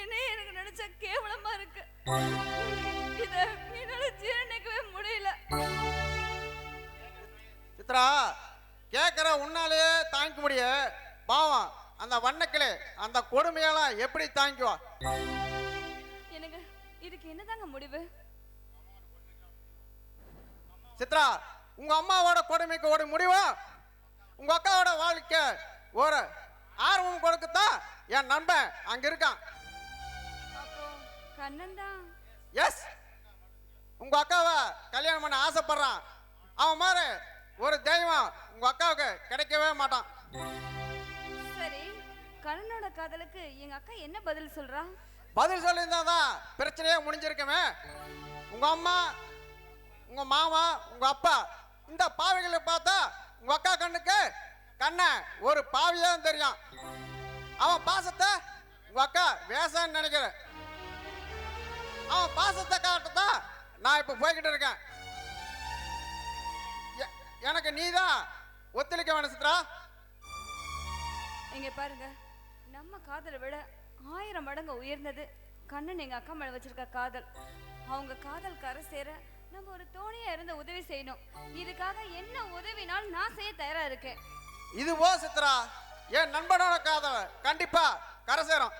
என்னே எனக்கு நினைச்சா கேவலமா இருக்கு. இத என்னால ஜீரணிக்கவே முடியல. சித்ரா, கேட்கிற உன்னாலேயே தாங்கிக்க முடிய, பாவம் அந்த வண்ணக்கிளே அந்த கொடுமையெல்லாம் எப்படி தாங்கிக்குவா? எனக்கு இதுக்கு என்னதாங்க முடிவு? சித்ரா, உங்க அம்மாவோட கொடுமைக்கு ஒரு முடிவா? உங்க அக்காவோட வாழ்க்கை ஒரு ஆர்வம் கொடுக்கத்தான் என் நண்பன் அங்க இருக்கான். அப்போ கண்ணன் தான். எஸ், உங்க அக்காவை கல்யாணம் பண்ண ஆசைப்படுறான். அவன் மாதிரி ஒரு தெய்வம் உங்க அக்காவுக்கு கிடைக்கவே மாட்டான். சரி, கண்ணனோட காதலுக்கு எங்க அக்கா என்ன பதில் சொல்றா? பதில் சொல்லியிருந்தாதான் பிரச்சனையே முடிஞ்சிருக்கமே. உங்க அம்மா, உங்க மாமா, உங்க அப்பா இந்த பாவிகளை பார்த்தா உங்க அக்கா கண்ணுக்கு கண்ண ஒரு பாவியா தெரியும். அவன் பாசத்தை உங்க அக்கா வேசான்னு நினைக்கிற. அவன் பாசத்தை காட்டத்தான் நான் இப்ப போய்கிட்டு இருக்கேன். எனக்கு நீதான் ஒத்துழைக்க வேணும் சித்ரா. இங்க பாருங்க, நம்ம காதலை விட 1000 மடங்கு உயர்ந்தது கண்ணன் எங்க அக்கா மேல வச்சிருக்க காதல். அவங்க காதல் கரை சேர நம்ம ஒரு தோணியா இருந்து உதவி செய்யணும். இதுக்காக என்ன உதவினாலும் நான் செய்ய தயாரா இருக்கேன். இது ஓ சித்ரா, என் நண்பனோட காதல கண்டிப்பா கரை சேரும்.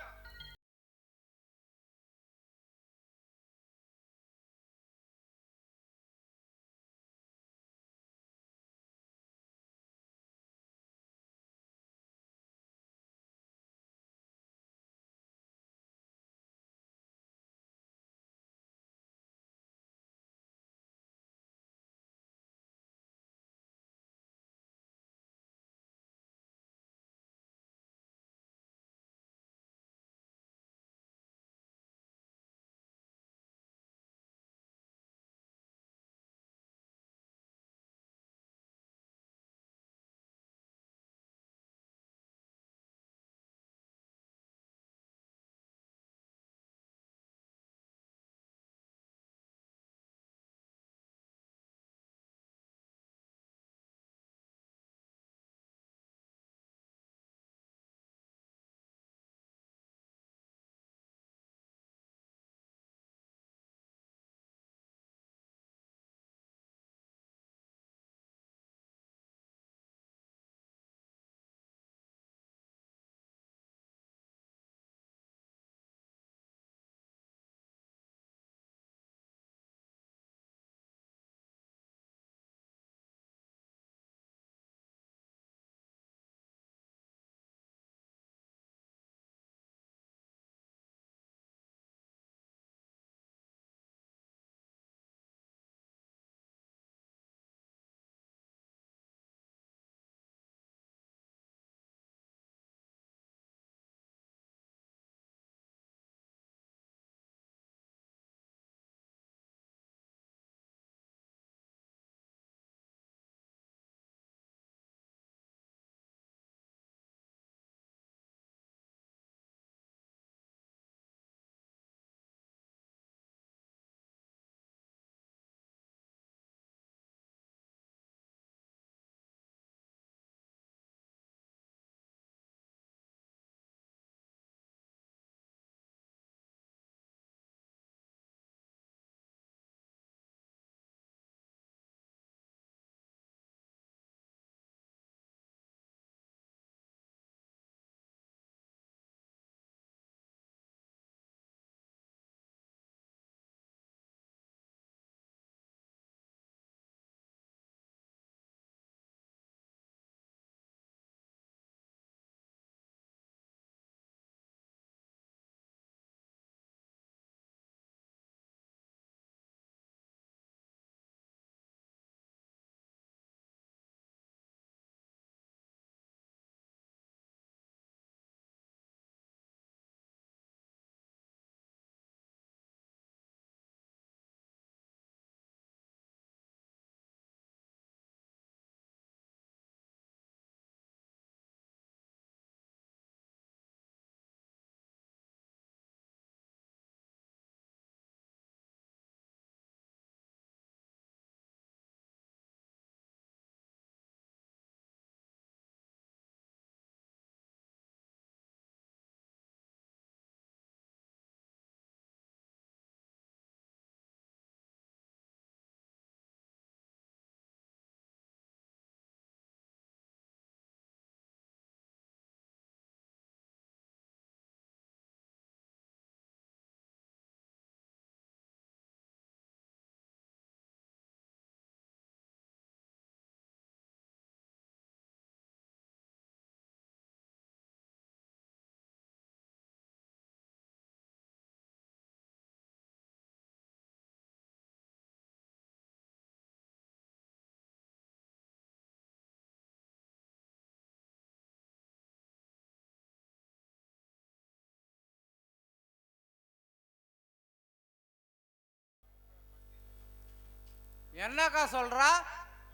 என்னக்கா சொல்றா?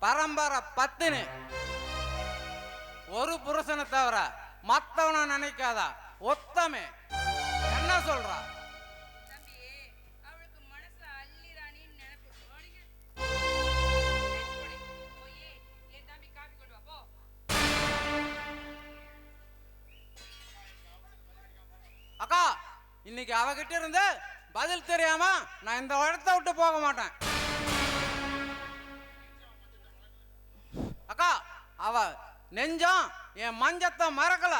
பரம்பரை பத்தினி, ஒரு புருஷனை தவிர மத்தவன நினைக்காதா ஒத்தமே, என்ன சொல்றா? அக்கா, இன்னைக்கு அவகிட்ட இருந்து பதில் தெரியாம நான் இந்த இடத்த விட்டு போக மாட்டேன். நெஞ்சம் என் மஞ்சத்தை மறக்கல.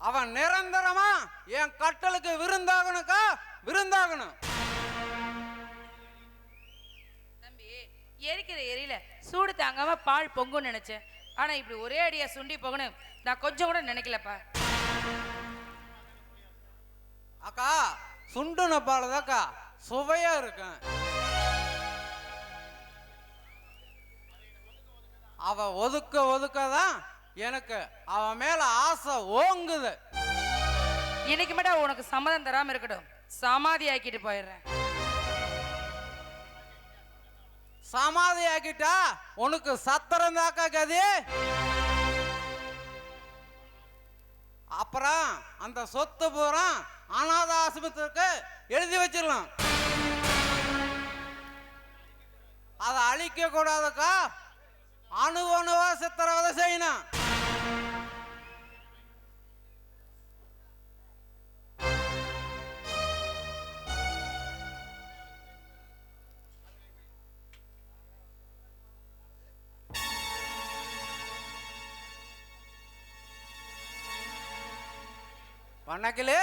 அவன் நிரந்தரமா என் கட்டளுக்கு விருந்தாகணுக்கா, விருந்தாகணும். தம்பி, எரிக்கிற எரியில சூடு தாங்காம பால் பொங்குன்னு நினைச்சேன். ஆனா இப்படி ஒரே அடியா சுண்டி போகணும் நான் கொஞ்சம் கூட நினைக்கலப்பா. அக்கா, சுண்டுன பாலதாக்கா சுவையா இருக்கும். அவ ஒதுக்க ஒதுக்கதான் எனக்கு அவன் மேல ஆசை ஓங்குது. இன்னைக்கு மட்டும் உனக்கு சம்மதம் தராம இருக்கட்டும், சமாதி ஆக்கிட்டு போயிடுறேன். சமாதி ஆக்கிட்டா உனக்கு சத்திரம் தாக்கா கதி. அப்புறம் அந்த சொத்து பூரா அநாத ஆசிரமத்திற்கு எழுதி வச்சிடலாம். அதை அழிக்க கூடாதுக்கா, அணு அணுவா சித்திரவதை செய்யணும். வணக்கிலே,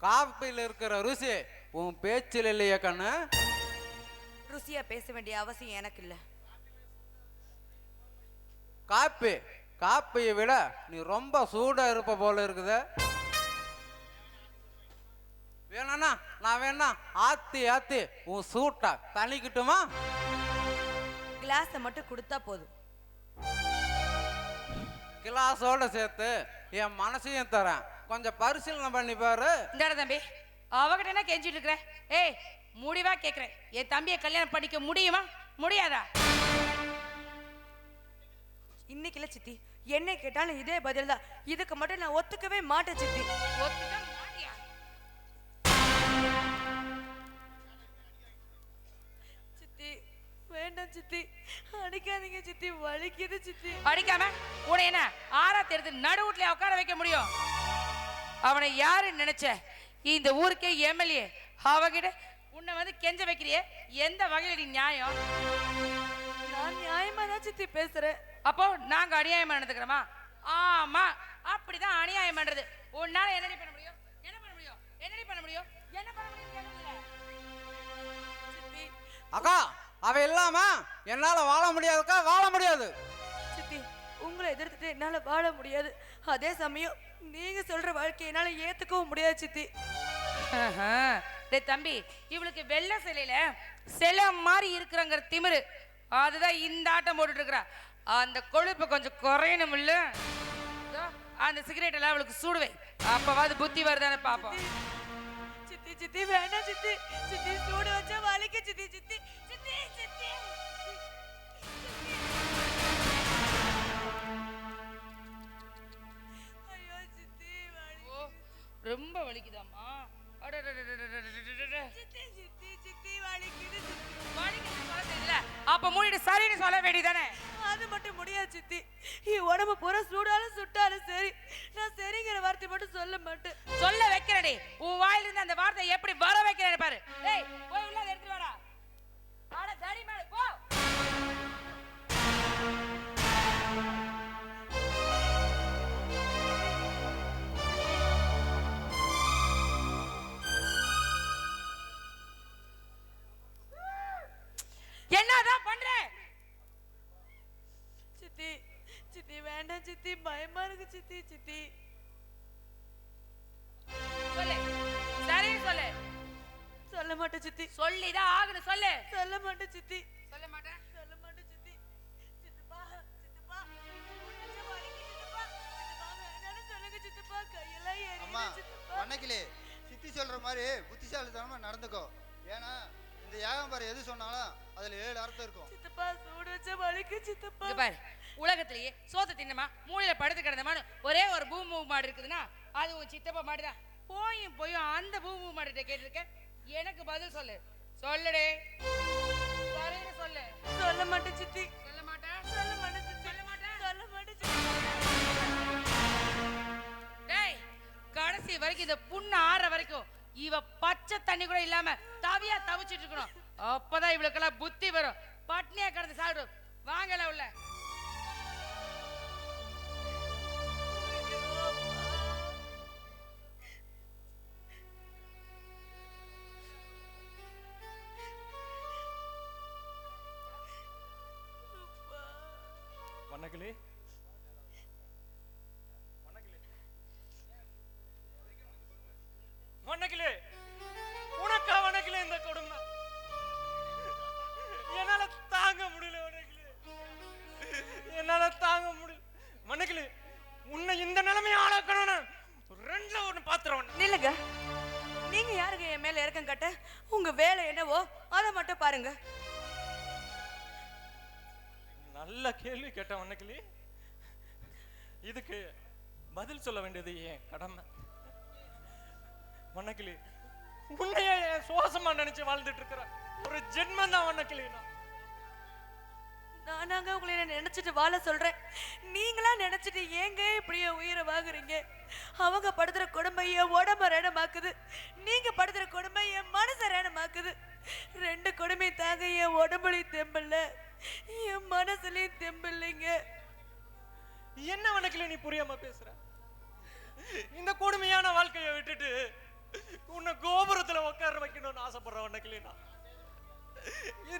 காப்பியில் இருக்கிற ருசி உன் பேச்சில் இல்லையா கண்ணு? ருசியா பேச வேண்டிய அவசியம் எனக்கு இல்லை. காப்பியை விட நீ ரொம்ப சூடா இருப்ப போல இருக்குது. வேணா நான் வேணா ஆத்தி ஆத்தி உன் சூட்டா தணிக்கிட்டுமா? கிளாஸை மட்டும் கொடுத்தா போதும். கிளாஸோட சேர்த்து என் மனசையும் தரேன், கொஞ்சம் பரிசீலனை பண்ணி பாரு. இந்தாடா தம்பி, அவகிட்ட என்ன கெஞ்சிட்டு இருக்கிற? ஏய், முடிவா கேக்குறேன், என் தம்பியை கல்யாணம் பண்ணிக்க முடியுமா முடியாதா? இன்னைக்கு இல்ல சித்தி, என்ன கேட்டாலும் இதே பதில் தான். இதுக்கு மட்டும் நான் ஒத்துக்கவே மாட்டேன் சித்தி. ஒத்துக்க மாட்டியா? சித்தி வேண்டாம் சித்தி, அடிக்காதீங்க சித்தி, வலிக்குது சித்தி. அடிக்காம உன்னை என்ன ஆறா தெரிந்து நடுவுட்ல உட்கார வைக்க முடியும்? அவனை யாரு நினைச்ச? இந்த ஊருக்கே எம்எல்ஏ, அவகிட்ட உன்னை வந்து கெஞ்ச வைக்கிறியே, எந்த வகையில நீ நியாயம்? நான் நியாயமா தான் சித்தி பேசுறேன். அப்போ நாங்க அநியாயம் நடந்துக்கிறோமா? ஆமா, அப்படிதான் அநியாயம் பண்றது. உன்னால என்னடி பண்ண முடியும்? என்ன பண்ண முடியும்? என்னடி பண்ண முடியும்? என்ன பண்ண முடியும்? சித்தி அக்கா, அவ இல்லாம என்னால வாழ முடியாதுக்கா, வாழ முடியாது. சித்தி, உங்களை எதிர்த்துட்டு என்னால வாழ முடியாது. அதே சமயம் நீங்க சொல்ற வாழ்க்கையை என்னால ஏத்துக்கவும் முடியாது சித்தி. டேய் தம்பி, இவளுக்கு வெள்ளை சிலையில சிலை மாதிரி இருக்கிறங்கிற திமிரு, அதுதான் இந்த ஆட்டம் போட்டுட்டு இருக்கிறா. அந்த கொழுப்பு கொஞ்சம் குறையணும் இல்ல? அந்த சிகரெட் எல்லாம் அவளுக்கு சூடுவை, அப்பவாது புத்தி வருதானே பாப்போம். சித்தி சித்தி வேண்டாம் சித்தி, சித்தி சூடு வச்சா வலிக்க சித்தி, சித்தி சித்தி சித்தி. ஐயோ சித்தி வலி. ரொம்ப வலிக்குதாம்மா? சித்தி சித்தி சித்தி வலிக்குது சித்தி. அப்ப மூடிட்டு சரின்னு சொல்ல வேண்டியதானே? அது மட்டும் முடியாது சித்தி. என் உடம்பு பூரா சூடாலும் சுட்டாலும் சரி, நான் சரிங்கிற வார்த்தை மட்டும் சொல்ல மாட்டேன். சொல்ல வைக்கிறடி, உன் வாயிலிருந்து அந்த வார்த்தை எப்படி வர வைக்கிறேன்னு பாரு. டேய், போய் உள்ள எடுத்து வாடா. ஆட தடி மேல போ. என்னதான் பண்ற? சித்தி சித்தி வேண்டாம் சித்தி, பயமா இருக்கு சித்தி. சித்தி சொல்லு, சரி சொல்லு. சொல்ல மாட்டேன் சித்தி. சொல்லிதான் ஆகணும், சொல்லு. சொல்ல மாட்டேன் சித்தி. சொல்ல மாட்டேன். சொல்ல மாட்டேன் சித்தி. சித்தப்பா சித்தப்பா உன்னை வலிக்கு சித்தப்பா. சித்தப்பா வேண்டாம்னு சொல்லுங்க சித்தப்பா, கையெல்லாம் அம்மா எரியுது சித்தப்பா. வண்ணக்கிளி, சித்தி சொல்ற மாதிரி புத்திசாலித்தனமா நடந்துக்கோ. ஏன்னா இந்த ஏகம்பரம் எது சொன்னாலும் அதுல 7 அர்த்தம் இருக்கும். சித்தப்பா சூடு வச்சா வலிக்கு சித்தப்பா. இங்க பாரு, உலகத்திலேயே சோத்த தின்னமா மூளையில படுத்து கிடந்தமான்னு ஒரே ஒரு பூமு மாடு இருக்குதுன்னா அது உன் சித்தப்பா மாடுதான். போயும் அந்த பூமு மாடுகிட்ட கேட்டிருக்க, எனக்கு பதில் சொல்லு. சொல்லுடே, சரின்னு சொல்லு. சொல்ல மாட்டேன் சித்தி. சொல்ல மாட்டேன். சொல்ல மாட்டேன் சித்தி. சொல்ல மாட்டேன். சொல்ல மாட்டேன் சித்தி. டேய், கடைசி வரைக்கும் இந்த புண்ணு ஆற வரைக்கும் இவ பச்சை தண்ணி கூட இல்லாம தவியா தவிச்சிட்டு இருக்கணும். அப்பதான் இவளுக்கெல்லாம் புத்தி வரும். பட்னியா கிடந்து சாப்பிடும். வாங்கல உள்ள. வண்ணக்கிளி வண்ணக்கிளி உனக்கா வண்ணக்கிளி இந்த கொடுமை என்னால தாங்க முடியல வண்ணக்கிளி, என்னால தாங்க முடியல வண்ணக்கிளி. உன்னை இந்த நிலைமையை ஆளாக்கணும்னு ரெண்டுல ஒண்ணு பாத்துறவன். நில்லுங்க. நீங்க யாருங்க என் மேல இறக்கம் கட்ட? உங்க வேலை என்னவோ அதை மட்டும் பாருங்க. நல்ல கேள்வி கேட்ட வண்ணக்கிளி, இதுக்கு பதில் சொல்ல வேண்டியது என் கடமை. வண்ணக்கிளி, உன்னைய என் சுவாசமா நினைச்சு வாழ்ந்துட்டு இருக்கிற ஒரு ஜென்மம் தான் வண்ணக்கிளி. நானாங்க உங்களை நினைச்சிட்டு வாழ சொல்றேன், நீங்களா நினைச்சிட்டு ஏங்க இப்படியே உயிரை வாங்குறீங்க? அவங்க படுத்துற கொடுமை என் உடம்ப ரணமாக்குது, நீங்க படுத்துற கொடுமை என் மனசை ரணமாக்குது. ரெண்டு கொடுமை தாங்க என் உடம்புலையும் தெம்பில்ல, என் மனசுலயும் தெம்பில்லைங்க. என்ன வண்ணக்கிளி நீ புரியாம பேசுற? இந்த கொடுமையான வாழ்க்கையை விட்டுட்டு உன்னை கோபுரத்துல உட்கார வைக்கணும்னு ஆசைப்படுற வண்ணக்கிளி.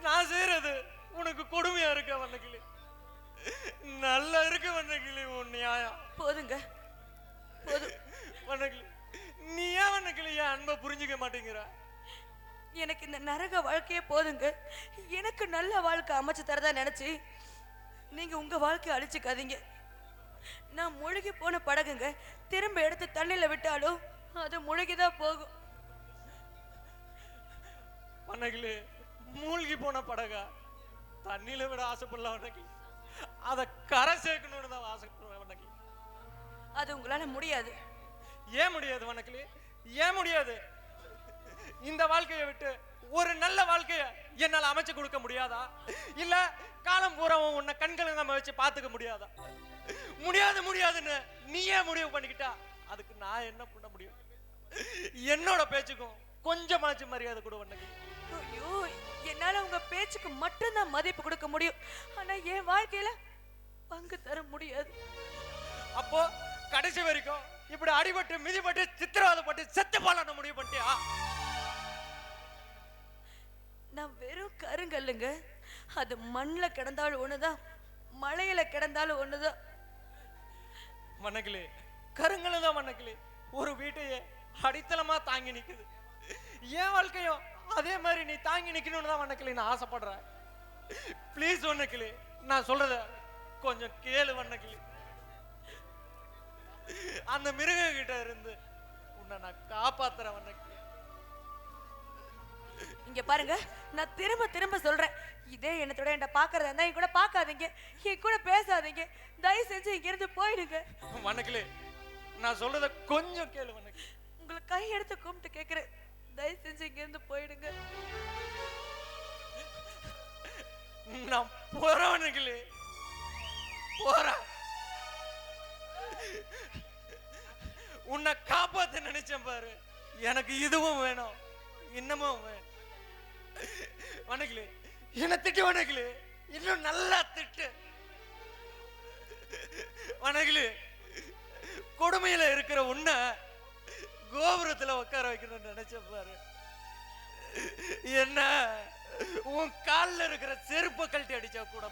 நான் செய்யறது உனக்கு கொடுமையா இருக்க வண்ணக்கிளி? நல்லா இருக்கு வண்ணக்கிளி உன் நியாயம். போதுங்க போதும் வண்ணக்கிளி, நீ ஏன் வண்ணக்கிளி என் அன்பை புரிஞ்சுக்க மாட்டேங்கிற? எனக்கு இந்த நரக வாழ்க்கையே போதுங்க. எனக்கு நல்ல வாழ்க்கை அமைச்சு தரதா நினைச்சு நீங்க உங்க வாழ்க்கையை அழிச்சுக்காதீங்க. நான் முழுகி போன படகுங்க, திரும்ப எடுத்து தண்ணியில விட்டாலும் அது முழுகிதான் போகும். வண்ணக்கிளி, மூழ்கி போன படகா தண்ணியில விட ஆசைப்படல வண்ணக்கிளி, அதை கரை சேர்க்கணும்னு தான் ஆசைப்படுறேன் வண்ணக்கிளி. அது உங்களால முடியாது. ஏன் முடியாது வண்ணக்கிளி, ஏன் முடியாது? இந்த வாழ்க்கையை விட்டு ஒரு நல்ல வாழ்க்கைய என்னால அமைச்சு கொடுக்க முடியாதா? இல்ல காலம் பூரா உன்னை கண்களை நம்ம வச்சு பாத்துக்க முடியாதா? முடியாது முடியாதுன்னு நீயே முடிவு பண்ணிக்கிட்டா அதுக்கு நான் என்ன பண்ண முடியும்? என்னோட பேச்சுக்கும் கொஞ்சமாச்சு மரியாதை கொடு வண்ணக்கிளி. ஐயோ, என்னால உங்க பேச்சுக்கு மட்டும்தான் மதிப்பு கொடுக்க முடியும், ஆனா என் வாழ்க்கையில பங்கு தர முடியாது. அப்போ கடைசி வரைக்கும் இப்படி அடிபட்டு மிதிப்பட்டு சித்திரவதைப்பட்டு செத்து போலான்னு முடிவு பண்ணிட்டியா? நான் வெறும் கருங்கல்லுங்க, அது மண்ணில் கிடந்தாலும் ஒண்ணுதான், மழையில கிடந்தாலும் ஒண்ணுதான். வண்ணக்கிளி, கருங்கல்தான் வண்ணக்கிளி ஒரு வீட்டையே அடித்தளமா தாங்கி நிக்குது. என் வாழ்க்கையும் அதே மாதிரி நீ தாங்கி நிக்கணும்னு தான் வண்ணக்கிளி நான் ஆசைப்படுறேன். ப்ளீஸ் வண்ணக்கிளி, நான் சொல்றத கொஞ்சம் கேளு வண்ணக்கிளி. அந்த மிருக கிட்ட இருந்து உன்னை நான் காப்பாத்துறேன் வண்ணக்கிளி. இங்க பாருங்க, நான் திரும்ப திரும்ப சொல்றேன், இதே எண்ணத்தோட என்ன பாக்குறதா இருந்தா என் கூட பாக்காதீங்க, என் கூட பேசாதீங்க, தயவு செஞ்சு இங்க இருந்து போயிடுங்க. வண்ணக்கிளி, நான் சொல்றத கொஞ்சம் கேளு வண்ணக்கிளி. உங்களை கை எடுத்து கும்பிட்டு கேக்குறேன், தயவு செஞ்சு இங்க இருந்து போயிடுங்க. நான் போறேன் வண்ணக்கிளி, போறேன். உன்னை காப்பாத்த நினைச்சேன் பாரு, எனக்கு இதுவும் வேணும் இன்னமும் வேணும். வண்ணக்கிளி, என்ன திட்டு வண்ணக்கிளி, இன்னும் நல்லா திட்டு வண்ணக்கிளி. கொடுமையில இருக்கிற உன்னை கோபுரத்துல உட்கார வைக்கணும்னு நினைச்ச பாரு, என்ன உன் காலில் இருக்கிற செருப்பை கழட்டி அடிச்சா கூட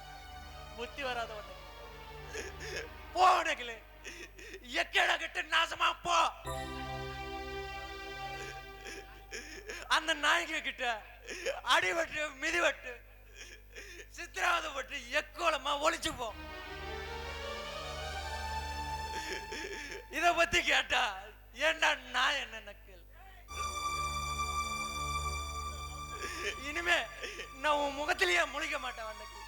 புத்தி வராத வண்ணக்கிளி. போ வண்ணக்கிளி, எக்கேடா கட்டு நாசமா போ. அந்த நாய்க கிட்ட அடிபட்டு மிதிபட்டு சித்திரவதைப்பட்டு எக்கோலமா ஒளிச்சு போ. இத பத்தி கேட்டா ஏண்டா நான் என்ன கேள். இனிமே நான் உன் முகத்திலேயே முழிக்க மாட்டேன் வண்ணக்கிளி.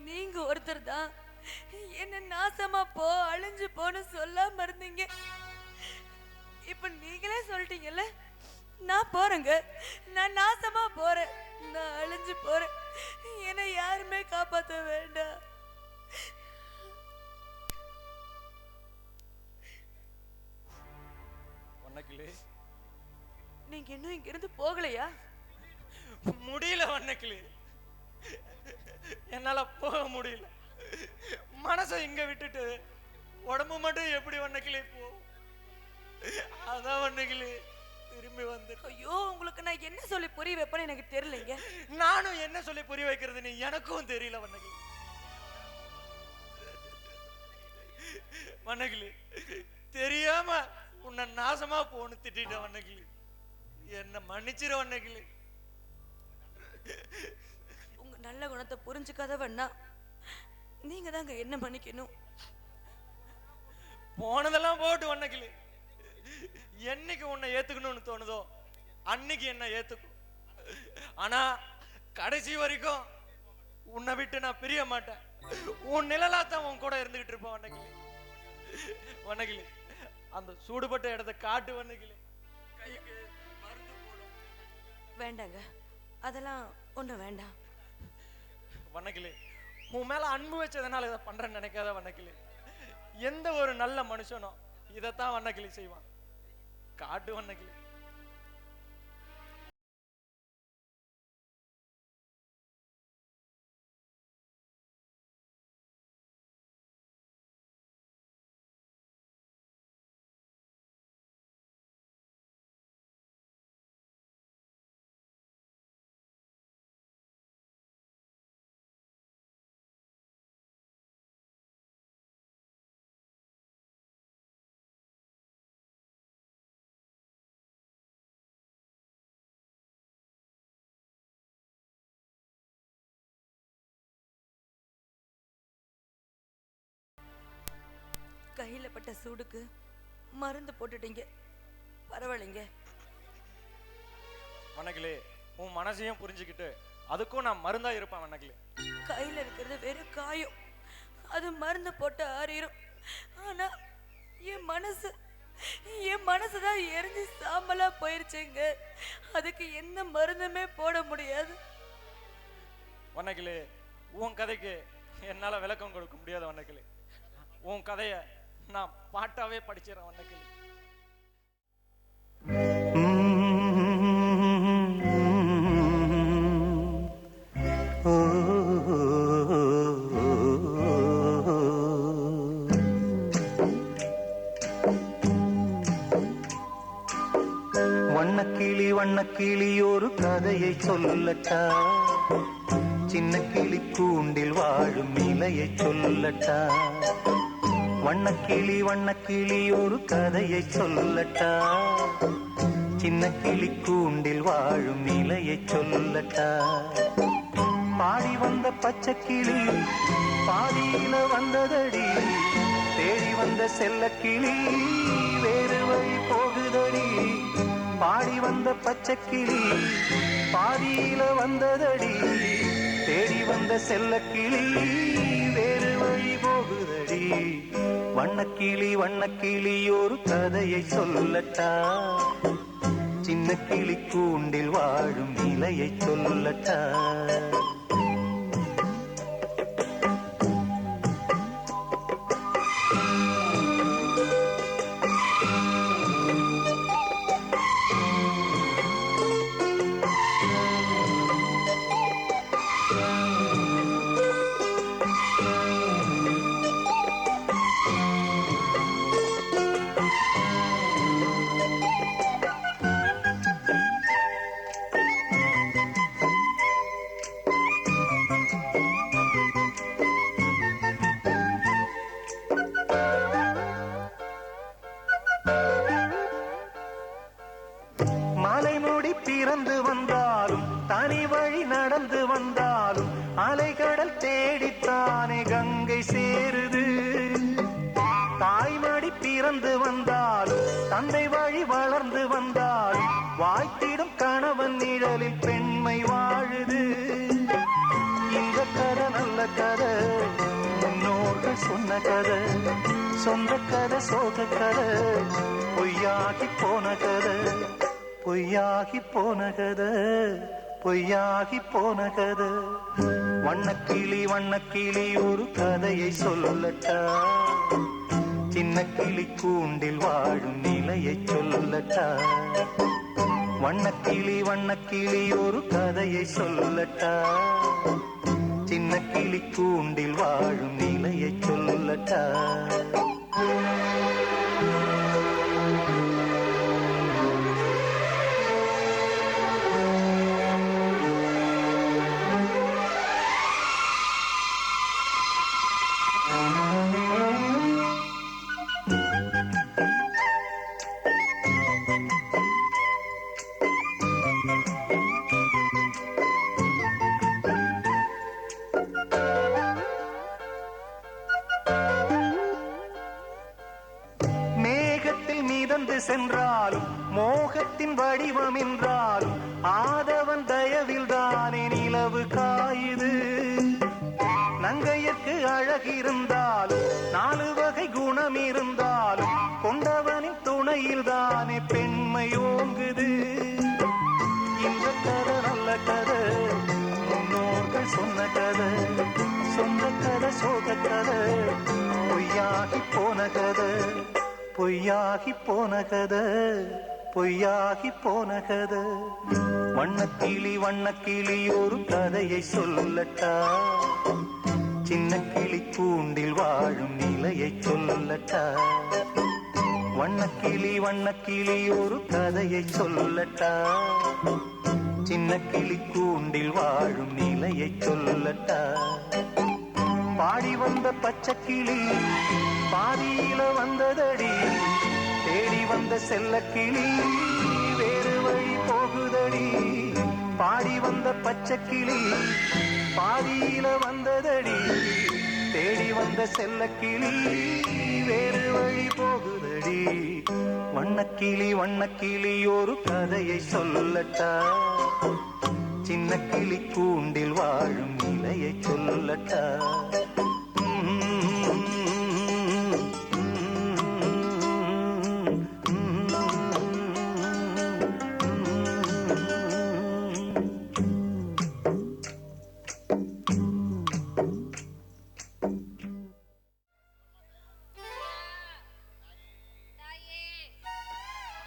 நீங்க ஒருத்தர் தான் என்ன நாசமா போ அழிஞ்சு போன்னு சொல்லாம இருந்தீங்க, இப்ப நீங்களே சொல்லிட்டீங்கல்ல, நான் போறேங்க, நான் நாசமா போறேன், நான் அழிஞ்சு போறேன், என்னை யாருமே காப்பாற்ற வேண்டாம். வண்ணக்கிளி, நீங்க இன்னும் இங்க இருந்து போகலையா? முடியல வண்ணக்கிளி, என்னால போக முடியல. மனசை இங்க விட்டுட்டு உடம்பு மட்டும் எப்படி வண்ணக்கிளி போ? அதான் வண்ணக்கிளி திரும்பி வந்து. ஐயோ, உங்களுக்கு நான் என்ன சொல்லி புரிய வைப்பேன்னு எனக்கு தெரியலைங்க. நானும் என்ன சொல்லி புரிய வைக்கிறதுன்னு எனக்கும் தெரியல வண்ணக்கிளி. வண்ணக்கிளி, தெரியாம உன்னை நாசமா போன்னு திட்ட வண்ணக்கிளி, என்ன மன்னிச்சிரு வண்ணக்கிளி. உங்க நல்ல குணத்தை புரிஞ்சுக்காதவண்ணா நீங்க தாங்க என்ன மன்னிக்கணும். போனதெல்லாம் போட்டு வண்ணக்கிளி, என்னைக்கு உன்னை ஏத்துக்கணும்னு தோணுதோ அன்னைக்கு என்ன ஏத்துக்கும். ஆனா கடைசி வரைக்கும் உன்னை விட்டு நான் பிரிய மாட்டேன். உன் நிழலாத்தான் உன் கூட இருந்துகிட்டு இருப்பேன் வண்ணக்கிளி. வண்ணக்கிளி, அந்த சூடுபட்ட இடத்தை காட்டு வண்ணக்கிளி. கைக்கு மருந்து போடும். வேண்டாங்க, அதெல்லாம் ஒன்றும் வேண்டாம். வண்ணக்கிளி, உன் மேல அன்பு வச்சதுனால இதை பண்றேன்னு நினைக்காத வண்ணக்கிளி. எந்த ஒரு நல்ல மனுஷனும் இதைத்தான் வண்ணக்கிளி செய்வான். காட்டு வண்ணக்கிளி. கையில பட்ட சூடுக்கு மருந்து போட்டுட்டீங்க, பரவாயில்லைங்க. வண்ணக்கிளி, உன் மனசையும் புரிஞ்சுக்கிட்டு அதுக்கும் நான் மருந்தா இருப்பேன் வண்ணக்கிளி. கையில இருக்கிறது வெறும் காயம், அது மருந்து போட்டு ஆறிடும். ஆனா என் மனசுதான் எரிஞ்சு சாம்பலா போயிருச்சுங்க. அதுக்கு எந்த மருந்துமே போட முடியாது. வண்ணக்கிளி, உன் கதைக்கு என்னால விளக்கம் கொடுக்க முடியாது வண்ணக்கிளி. உன் கதைய நான் பாட்டாவே படிச்சிடறேன் வண்ணக்கிளி. வண்ணக்கிளி வண்ணக்கிளி ஒரு கதையை சொல்லட்டா, சின்ன கிளி கூண்டில் வாழும் இலையை சொல்லட்டா. வண்ணக்கிளி வண்ணக்கிளி ஒரு கதையை சொல்லட்டா, சின்ன கிளி கூண்டில் வாழும் இலையை சொல்லட்டா. பாடி வந்த பச்சை கிளி பாதியில வந்ததடி, தேடி வந்த செல்ல கிளி வேறு வழி போகுதடி. பாடி வந்த பச்சை கிளி பாதியில வந்ததடி, தேடி வந்த செல்ல கிளி வேறு வழி போகுதடி. வண்ணக்கிளி வண்ணக்கிளி ஒரு கதையை சொல்லட்டா, சின்ன கிளி கூண்டில் வாழும் இலையை சொல்லட்டா. பிறந்து வந்தாலும் தனி வழி நடந்து வந்தாலும் அலைகடல் தேடித்தானே கங்கை சேருது. தாய்மடி பிறந்து வந்தாலும் தந்தை வழி வளர்ந்து வந்தாலும் வாய்த்திடும் கணவன் நிழலில் பெண்மை வாழுது. இந்த கதை நல்ல கதை, முன்னோர்கள் சொன்ன கதை, சொந்த கதை சோக கதை, பொய்யாகி போன கதை, பொய்யாகி போன கதை, பொய்யாகி போன கதை. வண்ணக்கிளி வண்ணக்கிளி ஒரு கதையை சொல்லட்டா, சின்ன கிளி கூண்டில் வாழும் நிலையை சொல்லட்டா. வண்ணக்கிளி ஒரு கதையை சொல்லட்டா, சின்ன கிளி கூண்டில் வாழும் நிலையை சொல்லட்டா. மேகத்தில் மிதந்து சென்றாலும் மோகத்தின் வடிவம் என்றாலும் ஆதவன் தயவில் தானே நிலவு காயுது. நங்கையர்க்கு அழகிருந்தாலும் 4 வகை குணம் இருந்தாலும் கொண்டவனின் துணையில் தானே பெண்மை ஓங்குது. இந்த கதை நல்ல கதை, முன்னோர்கள் சொன்ன கதை, சொந்த கதை சோக கதை, பொய்யாகி போன கதை, பொய்யாகி போன கதை, பொய்யாகி போன கதை. வண்ணக்கிளி ஒரு கதையை சொல்லட்டா, சின்ன கிளி கூண்டில் வாழும் நிலையை சொல்லட்டா. வண்ணக்கிளி ஒரு கதையை சொல்லட்டா, சின்ன கிளி கூண்டில் வாழும் நிலையை சொல்லட்டா. பாடி வந்த பச்சை கிளி பாதியில வந்ததடி, தேடி வந்த செல்ல கிளி வேறு வழி போகுதடி. பாடி வந்த பச்சை கிளி பாதியில வந்ததடி, தேடி வந்த செல்ல கிளி வேறு வழி போகுதடி. வண்ணக்கிளி ஒரு கதையை சொல்லட்டா, சின்ன கிளி கூண்டில் வாழும் நிலையை சொல்லட்டா.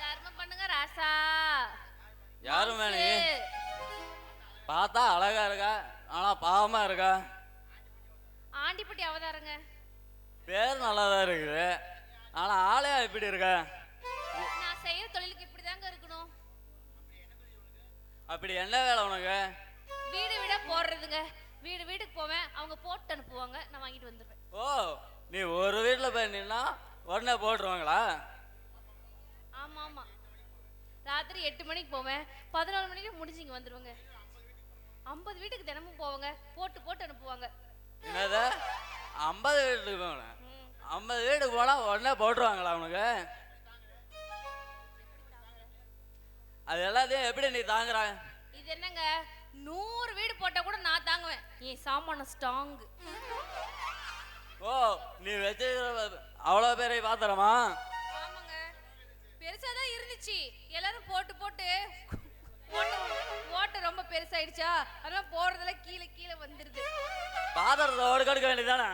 தர்மம் பண்ணுங்க ராசா. யாரும் நீ பார்த்தா அழகா இருக்கா, ஆனா பாவமா இருக்கா. ஆண்டிப்பட்டி அவதாரங்க. பேர் நல்லாதான் இருக்குது, ஆனா ஆளையா இப்படி இருக்கா. நான் செய்யற தொழிலுக்கு இப்படிதாங்க இருக்கணும். அப்படி என்ன வேலை உனக்கு? வீடு வீடா போடுறதுங்க. வீட்டுக்கு போவேன், அவங்க போட்டு அனுப்புவாங்க, நான் வாங்கிட்டு வந்துடுவேன். ஓ, நீ ஒரு வீட்டுல போய் நின்னா உடனே போட்டுருவாங்களா? ஆமா ஆமா, ராத்திரி 8 மணிக்கு போவேன், 14 மணிக்கு முடிஞ்சு இங்க வந்துருவாங்க. 50 வீட்டுக்கு தினமும் போவாங்க, போட்டு அனுப்புவாங்க. என்னது 50 வீட்டுக்கு போனேன்? 50 வீட்டுக்கு போனா உடனே போட்டுருவாங்களா உனக்கு? அது எல்லாத்தையும் எப்படி நீ தாங்குற? இது என்னங்க, 100 வீடு போட்டா கூட நான் தாங்குவேன். என் சாமான ஸ்ட்ராங். ஓ, நீ வச்சிருக்கிற அவ்வளவு பேரை பாத்திரமா? ஆமாங்க, பெருசாதான் இருந்துச்சு. எல்லாரும் போட்டு ஓட்ட ரொம்ப பெருசாயிடுச்சா, அதெல்லாம் போறதுல கீழே வந்துருது. பாத்திரத்தை ஓடுக்க வேண்டியதானே?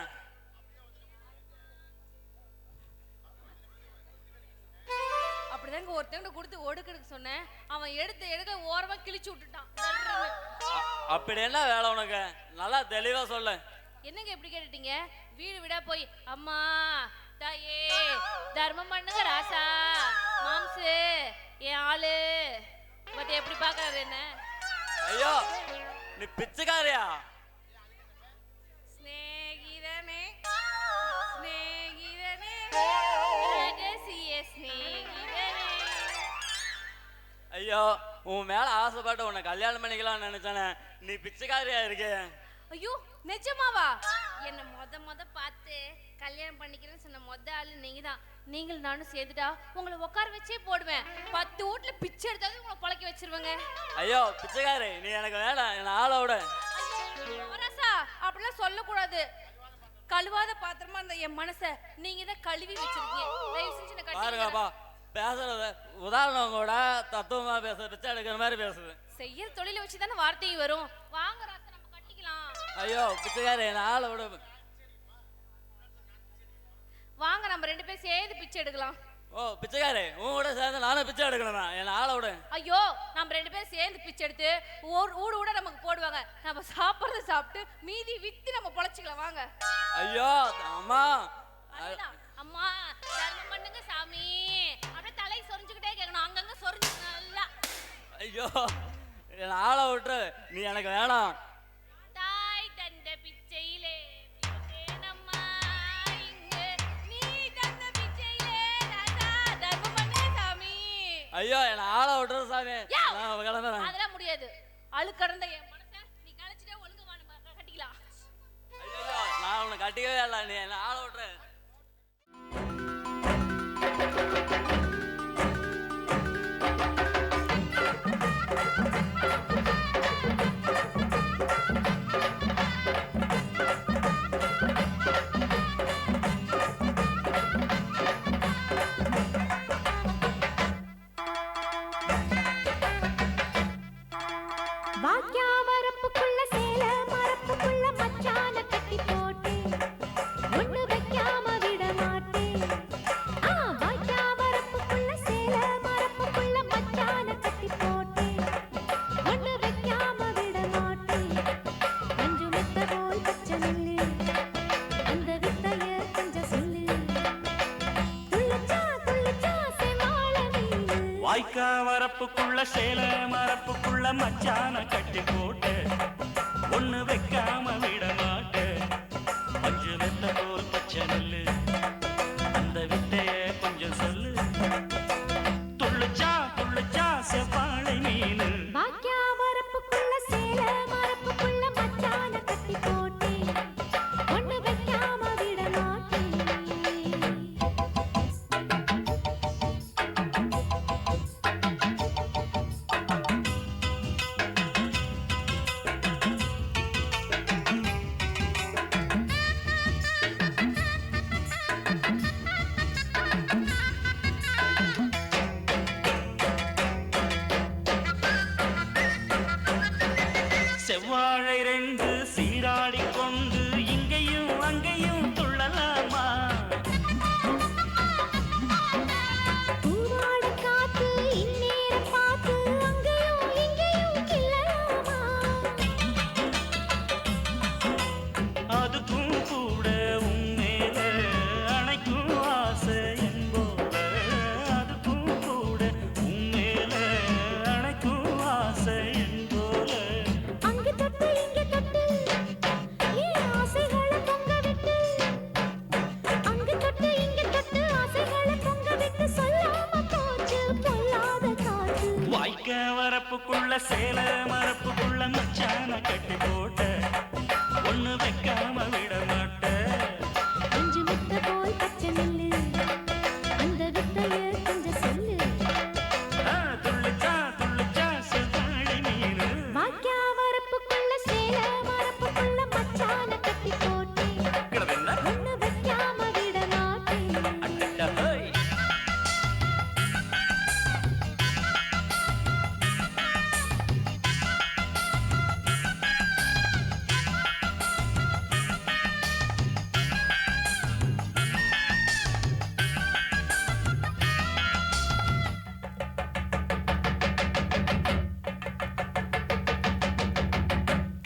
அப்படிதாங்க ஒருத்தவங்க கொடுத்து ஒடுக்கெடுக்க சொன்னேன், அவன் எடுக்க ஓரமா கிழிச்சு விட்டுட்டான். அப்படி என்ன வேலை உனக்கு? நல்லா தெளிவா சொல்லு. என்னங்க எப்படி கேட்டுட்டீங்க? வீடு வீடா போய் அம்மா தாயே தர்மம் பண்ணுங்க ராசா, மாம்சு என் ஆளு பத்தி எப்படி பாக்குறாரு என்ன? ஐயோ, நீ பிச்சைக்காரியா? ஸ்நேகிதனே ரகசிய ஸ்நேகிதனே. ஐயோ, உன் மேல ஆசைப்பட்டு உன்னை கல்யாணம் பண்ணிக்கலாம்னு நினைச்சானே, நீ பிச்சைக்காரியா இருக்கே. ஐயோ, நிஜமாவா? என்ன மொத பார்த்து கல்யாணம் பண்ணிக்கிறேன்னு சொன்ன ஆளு நீங்க தான். நீங்கள் நானும் சேர்த்துட்டா உங்களை உட்கார வச்சே போடுவேன். 10 வீட்டுல பிச்சை எடுத்தாலும் உங்களை பழக்க வச்சிருவாங்க. ஐயோ பிச்சைக்காரி, நீ எனக்கு வேணாம், என்ன ஆளோட. ராசா, அப்படிலாம் சொல்லக்கூடாது. கழுவாத பாத்திரமா இருந்த என் மனசை நீங்க தான் கழுவி வச்சிருக்கீங்க. தயவு செஞ்சு என்ன பாருங்கப்பா, பேசுறது உதாரணம் கூட தத்துவமா பேசுறது, பிச்சை எடுக்கிற மாதிரி பேசுது. செய்யற தொழிலை வச்சுதானே வார்த்தையும் வரும். வாங்க ராசா, நம்ம கட்டிக்கலாம். ஐயோ பிச்சைக்காரி, என்ன ஆளோட. வாங்க நம்ம 2 பேரும் சேர்ந்து பிச்சை எடுக்கலாம். ஓ பிச்சைக்காரே, உன் கூட சேர்ந்து நானும் பிச்சை எடுக்கணுமா? என் ஆளை விடு. ஐயோ, நம்ம 2 பேரும் சேர்ந்து பிச்சை எடுத்து ஊடு ஊட நமக்கு போடுவாங்க. நம்ம சாப்பிட்றத சாப்பிட்டு மீதி வித்து நம்ம பொழைச்சிக்கலாம் வாங்க. ஐயோ அம்மா, அதுதான். அம்மா தர்மம் பண்ணுங்க சாமி. அப்படியே தலை சொரிஞ்சுக்கிட்டே கேட்கணும், அங்கங்க சொரிஞ்சு நல்லா. ஐயோ என் ஆளை விட்டுரு, நீ எனக்கு வேணாம். தாய் தந்த பிச்சையிலே பிச்சைனம்மா, இங்க நீ தந்த பிச்சையிலே ராஜா தர்மம் பண்ணு சாமி. ஐயோ என் ஆளை விட்டுரு சாமி, நான் கிளம்புறேன். அதெல்லாம் முடியாது. அழுக்கடந்த என் மனசை நீ கழிச்சிட்டே ஒழுங்கு கட்டிக்கலாம். ஐயோ நான் உன்னை கட்டிக்கவே இல்லை, நீ என்ன ஆளை விட்டுரு. வாக்கியா வரப்புக்குள்ள சேல மரப்புக்குள்ள மச்சான கட்டி போட்டு ஒண்ணு வைக்காம விட மாட்டேன். வாக்கியா வரப்புக்குள்ள சேல மரப்புக்குள்ள மச்சான கட்டி போட்டு ஒண்ணு வைக்காம விட மாட்டேன். கொஞ்சம் மெத்த போல் பச்சை நெல்லு, அந்த வித்தைய கொஞ்சம் சொல்லு. துள்ளிச்சா துள்ளிச்சா செமாள மீனு. வாய்க்கா வரப்புக்குள்ள சேல மரப்புக்குள்ள மச்சான கட்டி போட்டு ஒண்ணு வைக்காம விட மாட்டேன். பஞ்சு வெத்த போல் பச்சை நெல்லு, அந்த வித்தைய கொஞ்சம் சொல்லு. துள்ளுச்சா துள்ளுச்சா செவ்வாழை மீனு. வாக்கியா வரப்புக்குள்ள சேல மரப்புக்குள்ள மச்சான கட்டி போட்டு ஒண்ணு வைக்காம விட மாட்டேன். செவ்வாழை 2 சீராடி கொண்டு இங்கேயும் அங்கேயும் துள்ளலாமா? பூவாட காத்து இந்நேரம் பார்த்து அங்கேயும் இங்கேயும் கிள்ளலாமா? அதுக்கும் கூட உன்மேல அணைக்கும் ஆசை என்போல. அதுக்கும் கூட உன்மேல அணைக்கும் ஆசை என்போல. அங்கு தொட்டு இங்கு தொட்டு ஏன் ஆசைகளை பொங்க விட்டு, அங்கு தொட்டு இங்கு தொட்டு ஆசைகளை பொங்க விட்டு சொல்லாம போச்சு பொல்லாத காத்து. வாய்க்க வரப்புக்குள்ள சேல மரப்புக்குள்ள மச்சான கட்டி போட்ட ஒண்ணு வைக்காம விட மாட்டேன். கொஞ்சம் வித்த போல் பச்சை நெல்லு, அந்த வித்தைய கொஞ்சம் சொல்லு. துள்ளுச்சா துள்ளுச்சா செவ்வாழை மீனு. வாக்கியா வரப்புக்குள்ள சேல மரப்புக்குள்ள மச்சான கட்டி போட்டு கிடவென்ன ஒண்ணு வைக்காம விட மாட்டேன். அட்டா ஹோய்.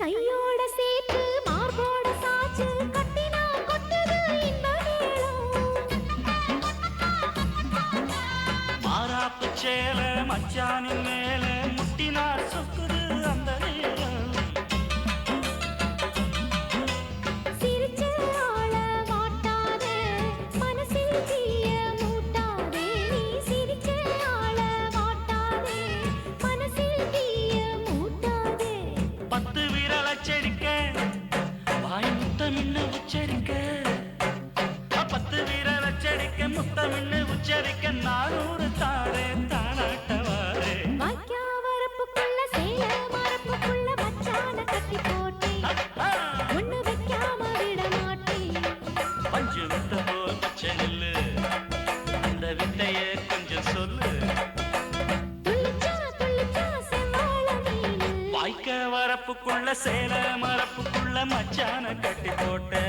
கையோட சேர்த்து மார்போட சாச்சு கட்டினா கொட்டுது இன்ப மாறாப்பு சேல மச்சானின் மேல முட்டினார் சொக்குது அந்த நேரம். சிரிச்ச ஆள வாட்டாதே, மனசில் தீய மூட்டாதே. நீ சிரிச்ச ஆள வாட்டாதே, மனசில் தீய மூட்டாதே. 10 விரல் அச்சடிக்க வாய் முத்தமின்னு உச்சரிக்க. 10 விரல் அச்சடிக்க முத்தமின்னு உச்சரிக்க 400 தாரே தானாட்டவாரே. வாக்கியா வரப்புக்குள்ள சேல மரப்புக்குள்ள மச்சான கட்டி போட்டு ஒண்ணு வைக்காம விட மாட்டேன். பஞ்சு வித்த போல் பச்சை நெல்லு, அந்த வித்தைய கொஞ்சம் சொல்லு. துள்ளிச்சா துள்ளிச்சா செவ்வாழ மீனு. வாய்க்க வரப்புக்குள்ள சேல மரப்புக்குள்ள மச்சான கட்டி போட்ட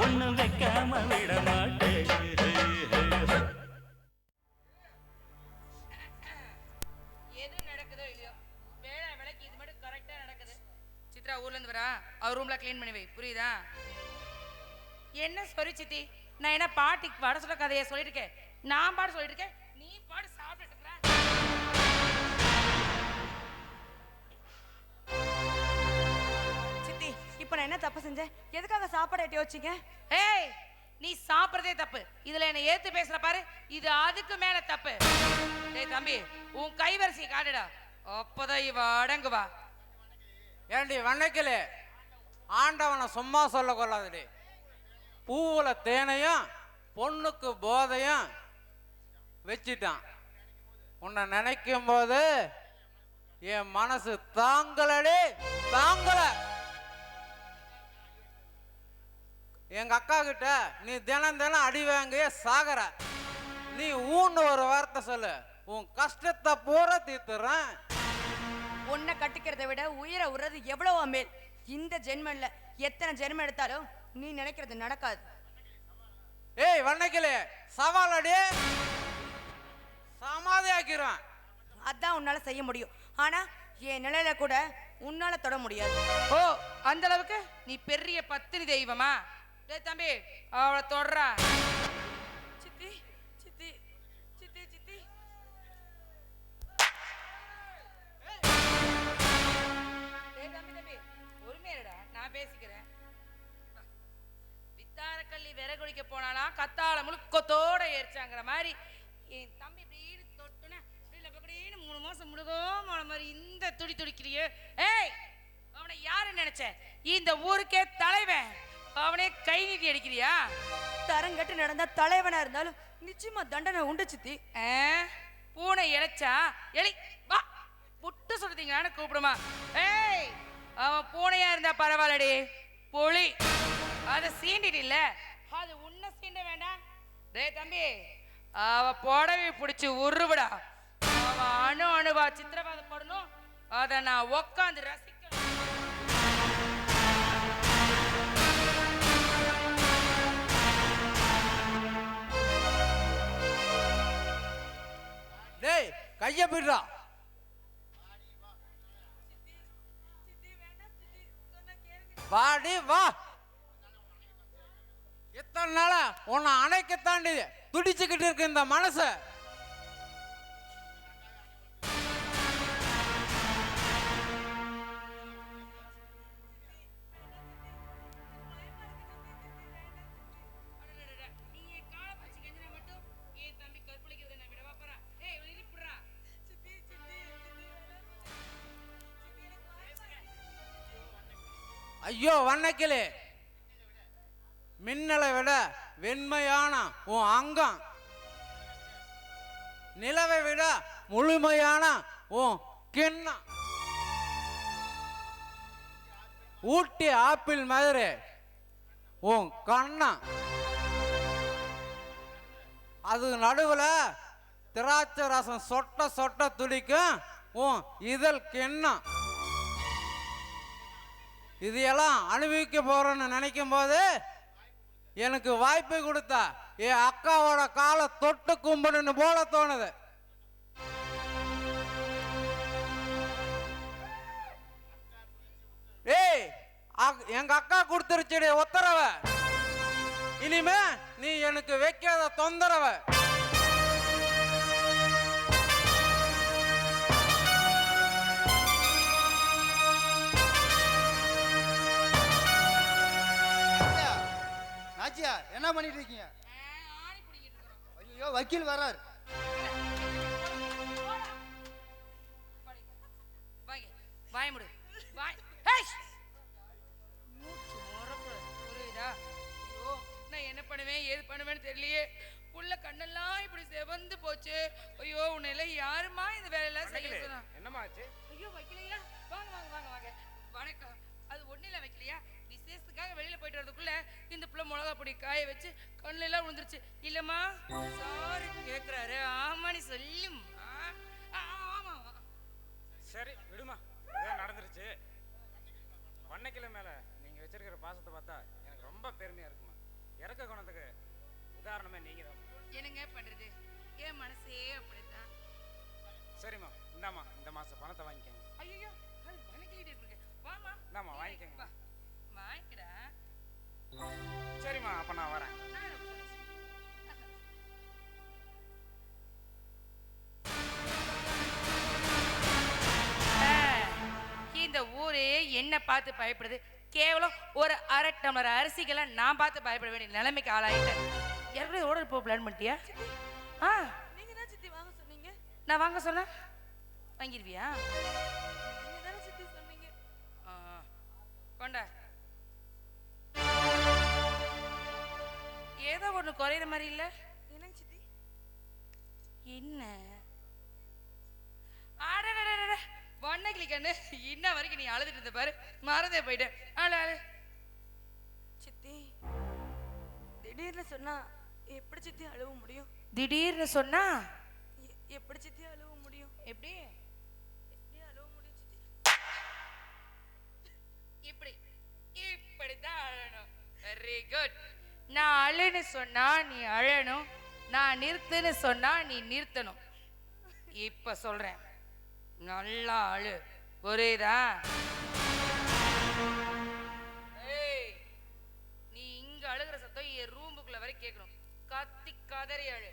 ஒண்ணு வைக்காம விட மாட்டேன். சித்ரா ஊர்ல இருந்து வரா, அவர் ரூம்ல க்ளீன் பண்ணி வை, புரியுதா? என்ன சொரி சித்தி, நான் என்ன பாட்டிக்கு பாட சொல்ல கதையை சொல்லிட்டு இருக்கேன், நான் பாட சொல்லிட்டு இருக்கேன், நீ பாடு சாப்பிட்டு இருக்கிற. சித்தி இப்போ நான் என்ன தப்பு செஞ்சேன்? எதுக்காக சாப்பாடு எட்டி வச்சிங்க? ஏய், நீ சாப்பிடுறதே தப்பு, இதுல என்ன ஏத்து பேசுற பாரு, இது அதுக்கு மேல தப்பு. டேய் தம்பி, உன் கைவரிசையை காட்டுடா, அப்பதான் இவ அடங்குவா. ஏண்டி வண்ணக்கிலே, ஆண்டவனை சும்மா சொல்ல கொள்ளாதடி. பூவுல தேனையும் பொண்ணுக்கு போதையும் வச்சிட்டான். உன்னை நினைக்கும் போது என் மனசு தாங்கலடி, தாங்கல. எங்க அக்கா கிட்ட நீ தினம் தினம் அடி வாங்கிய சாகர, நீ ஊன்னு ஒரு வார்த்தை சொல்லு, உன் கஷ்டத்தை பூரா தீர்த்துறேன். உன்னை கட்டிக்கிறதை விட உயிரை உறது எவ்வளவோ மேல். இந்த ஜென்மல்ல எத்தனை ஜென்மம் எடுத்தாலும் நீ நினைக்கிறது நடக்காது. ஏய் வண்ணக்கிலே, சவால் அடி, சமாதி ஆக்கிறேன். அதான் உன்னால செய்ய முடியும், ஆனா என் நிலையில கூட உன்னால தொட முடியாது. ஓ, அந்த அளவுக்கு நீ பெரிய பத்தினி தெய்வமா? டேய் தம்பி, அவளை தொடரா. சித்தி சித்தி சித்தி சித்தி டேய் தம்பி தம்பி, பொறுமையாடா, நான் பேசிக்கிறேன். வித்தாரக்கள்ளி விறகுடிக்க போனாலாம் கத்தாழ முழுக்கத்தோட ஏறிச்சாங்கிற மாதிரி என் தம்பி இப்படின்னு தொட்டுனா இப்படின்னு 3 மாசம் முழுகாம மாதிரி இந்த துடி துடிக்கிறியே. ஏய், அவனை யாரு நினைச்ச? இந்த ஊருக்கே தலைவன், அவனே கை நீட்டி அடிக்கிறியா? தரங்கட்டு நடந்தா தலைவனா இருந்தாலும் நிச்சயமா தண்டனை உண்டு சித்தி. பூனை இழைச்சா எலி வா புட்டு சொல்றீங்களான்னு கூப்பிடுமா? ஏய், அவன் பூனையா இருந்தா பரவாயில்லடி, புலி அதை சீண்டிட்டு இல்ல, அது உன்னை சீண்ட வேண்டாம். டேய் தம்பி, அவ புடவை பிடிச்சி உருவிடா, அவ அணு அணுவா சித்திரவதைப்படணும், அதை நான் உக்காந்து ரசிக்கணும். டேய் கைய பிடுறா. வாடி வா. இத்தனை நாள உன்னை அணைக்க தாண்டி துடிச்சுக்கிட்டு இருக்கு இந்த மனசு. ஐயோ வண்ணக்கிளே, மின்னலை விட வெண்மையான உன் அங்கம், நிலவை விட முழுமையான உன் கிண்ணம், ஊட்டி ஆப்பிள் மாதிரி உன் கண்ணம், அது நடுவுல திராட்சை ரசம் சொட்ட சொட்ட துடிக்கும் உன் இதழ் கிண்ணம். இதையெல்லாம் அனுபவிக்க போறேன்னு நினைக்கும் போது எனக்கு வாய்ப்பு கொடுத்தா என் அக்காவோட காலை தொட்டு கும்பிடுன்னு போல தோணுது. ஏய், எங்க அக்கா கொடுத்துருச்சுடி உத்தரவ, இனிமே நீ எனக்கு வைக்காத தொந்தரவ. நாச்சியா என்ன பண்ணிட்டு இருக்கீங்க? ஐயோ வக்கீல் வர்றார். வாய் முடு, வாய். புரியுதா? ஐயோ, நான் என்ன பண்ணுவேன் ஏது பண்ணுவேன்னு தெரியலையே, உள்ள கண்ணெல்லாம் இப்படி செவந்து போச்சு. ஐயோ, உன்னை எல்லாம் யாருமா இந்த வேலையெல்லாம் செய்ய சொன்னா? என்னமா ஆச்சு? ஐயோ வைக்கலையா? வாங்க வாங்க வாங்க வாங்க. வணக்கம். அது ஒன்றும் இல்லை வைக்கலையா, விசேஷத்துக்காக வெளியில போயிட்டு வரதுக்குள்ள இந்த பிள்ளை மிளகா பொடி காய வச்சு கண்ணுல எல்லாம் விழுந்துருச்சு. இல்லம்மா சாரி கேட்குறாரு. ஆமா நீ சொல்லுமா. ஆமா சரி விடுமா, இதான் நடந்துருச்சு. வண்ணக்கிளை மேல நீங்க வச்சிருக்கிற பாசத்தை பார்த்தா எனக்கு ரொம்ப பெருமையா இருக்குமா. இறக்க குணத்துக்கு உதாரணமே நீங்க தான். என்னங்க பண்றது, என் மனசே அப்படித்தான். சரிம்மா, இந்தாம்மா இந்த மாசம் பணத்தை வாங்கிக்கங்க. ஐயோ அது வணக்கிட்டு இருக்கு. வாமா இந்தாம்மா வாங்கி என்ன பார்த்து பயப்படுது. கேவலம் ஒரு அரை டம்ளர் அரிசிக்கெல்லாம் நான் பார்த்து பயப்பட வேண்டிய நிலைமைக்கு ஆளாயிட்டேன். ஏற்கனவே ஓடர் போ பிளான் பண்ணிட்டியா? ஆ நீங்க தான் சித்தி வாங்க சொன்னீங்க. நான் வாங்க சொன்னா வாங்கிடுவியா? நீங்க தானே சித்தி சொன்னீங்க. கொண்டா. ஏதோ ஒண்ணு குறையிற மாதிரி இல்ல. என்னங்க சித்தி? என்ன வண்ணக்கிளி கண்ணு, இன்ன வரைக்கும் நீ அழுதுட்டு இருந்த பாரு, மறந்தே போயிட்டேன். அழு. சித்தி திடீர்னு சொன்னா எப்படி சித்தி அழுவ முடியும்? திடீர்னு சொன்னா எப்படி சித்தி அழுவ முடியும்? எப்படி எப்படி அழுவ முடியும் சித்தி? இப்படித்தான் அழணும். Very good. நான் அழுன்னு சொன்னா நீ அழணும், நான் நிறுத்துன்னு சொன்னா நீ நிறுத்தணும். இப்ப சொல்றேன், நல்லா அழு, புரியுதா? ஏய், நீ இங்க அழுகிற சத்தம் என் ரூமுக்குள்ள வரை கேட்கணும். கத்தி கதறி அழு.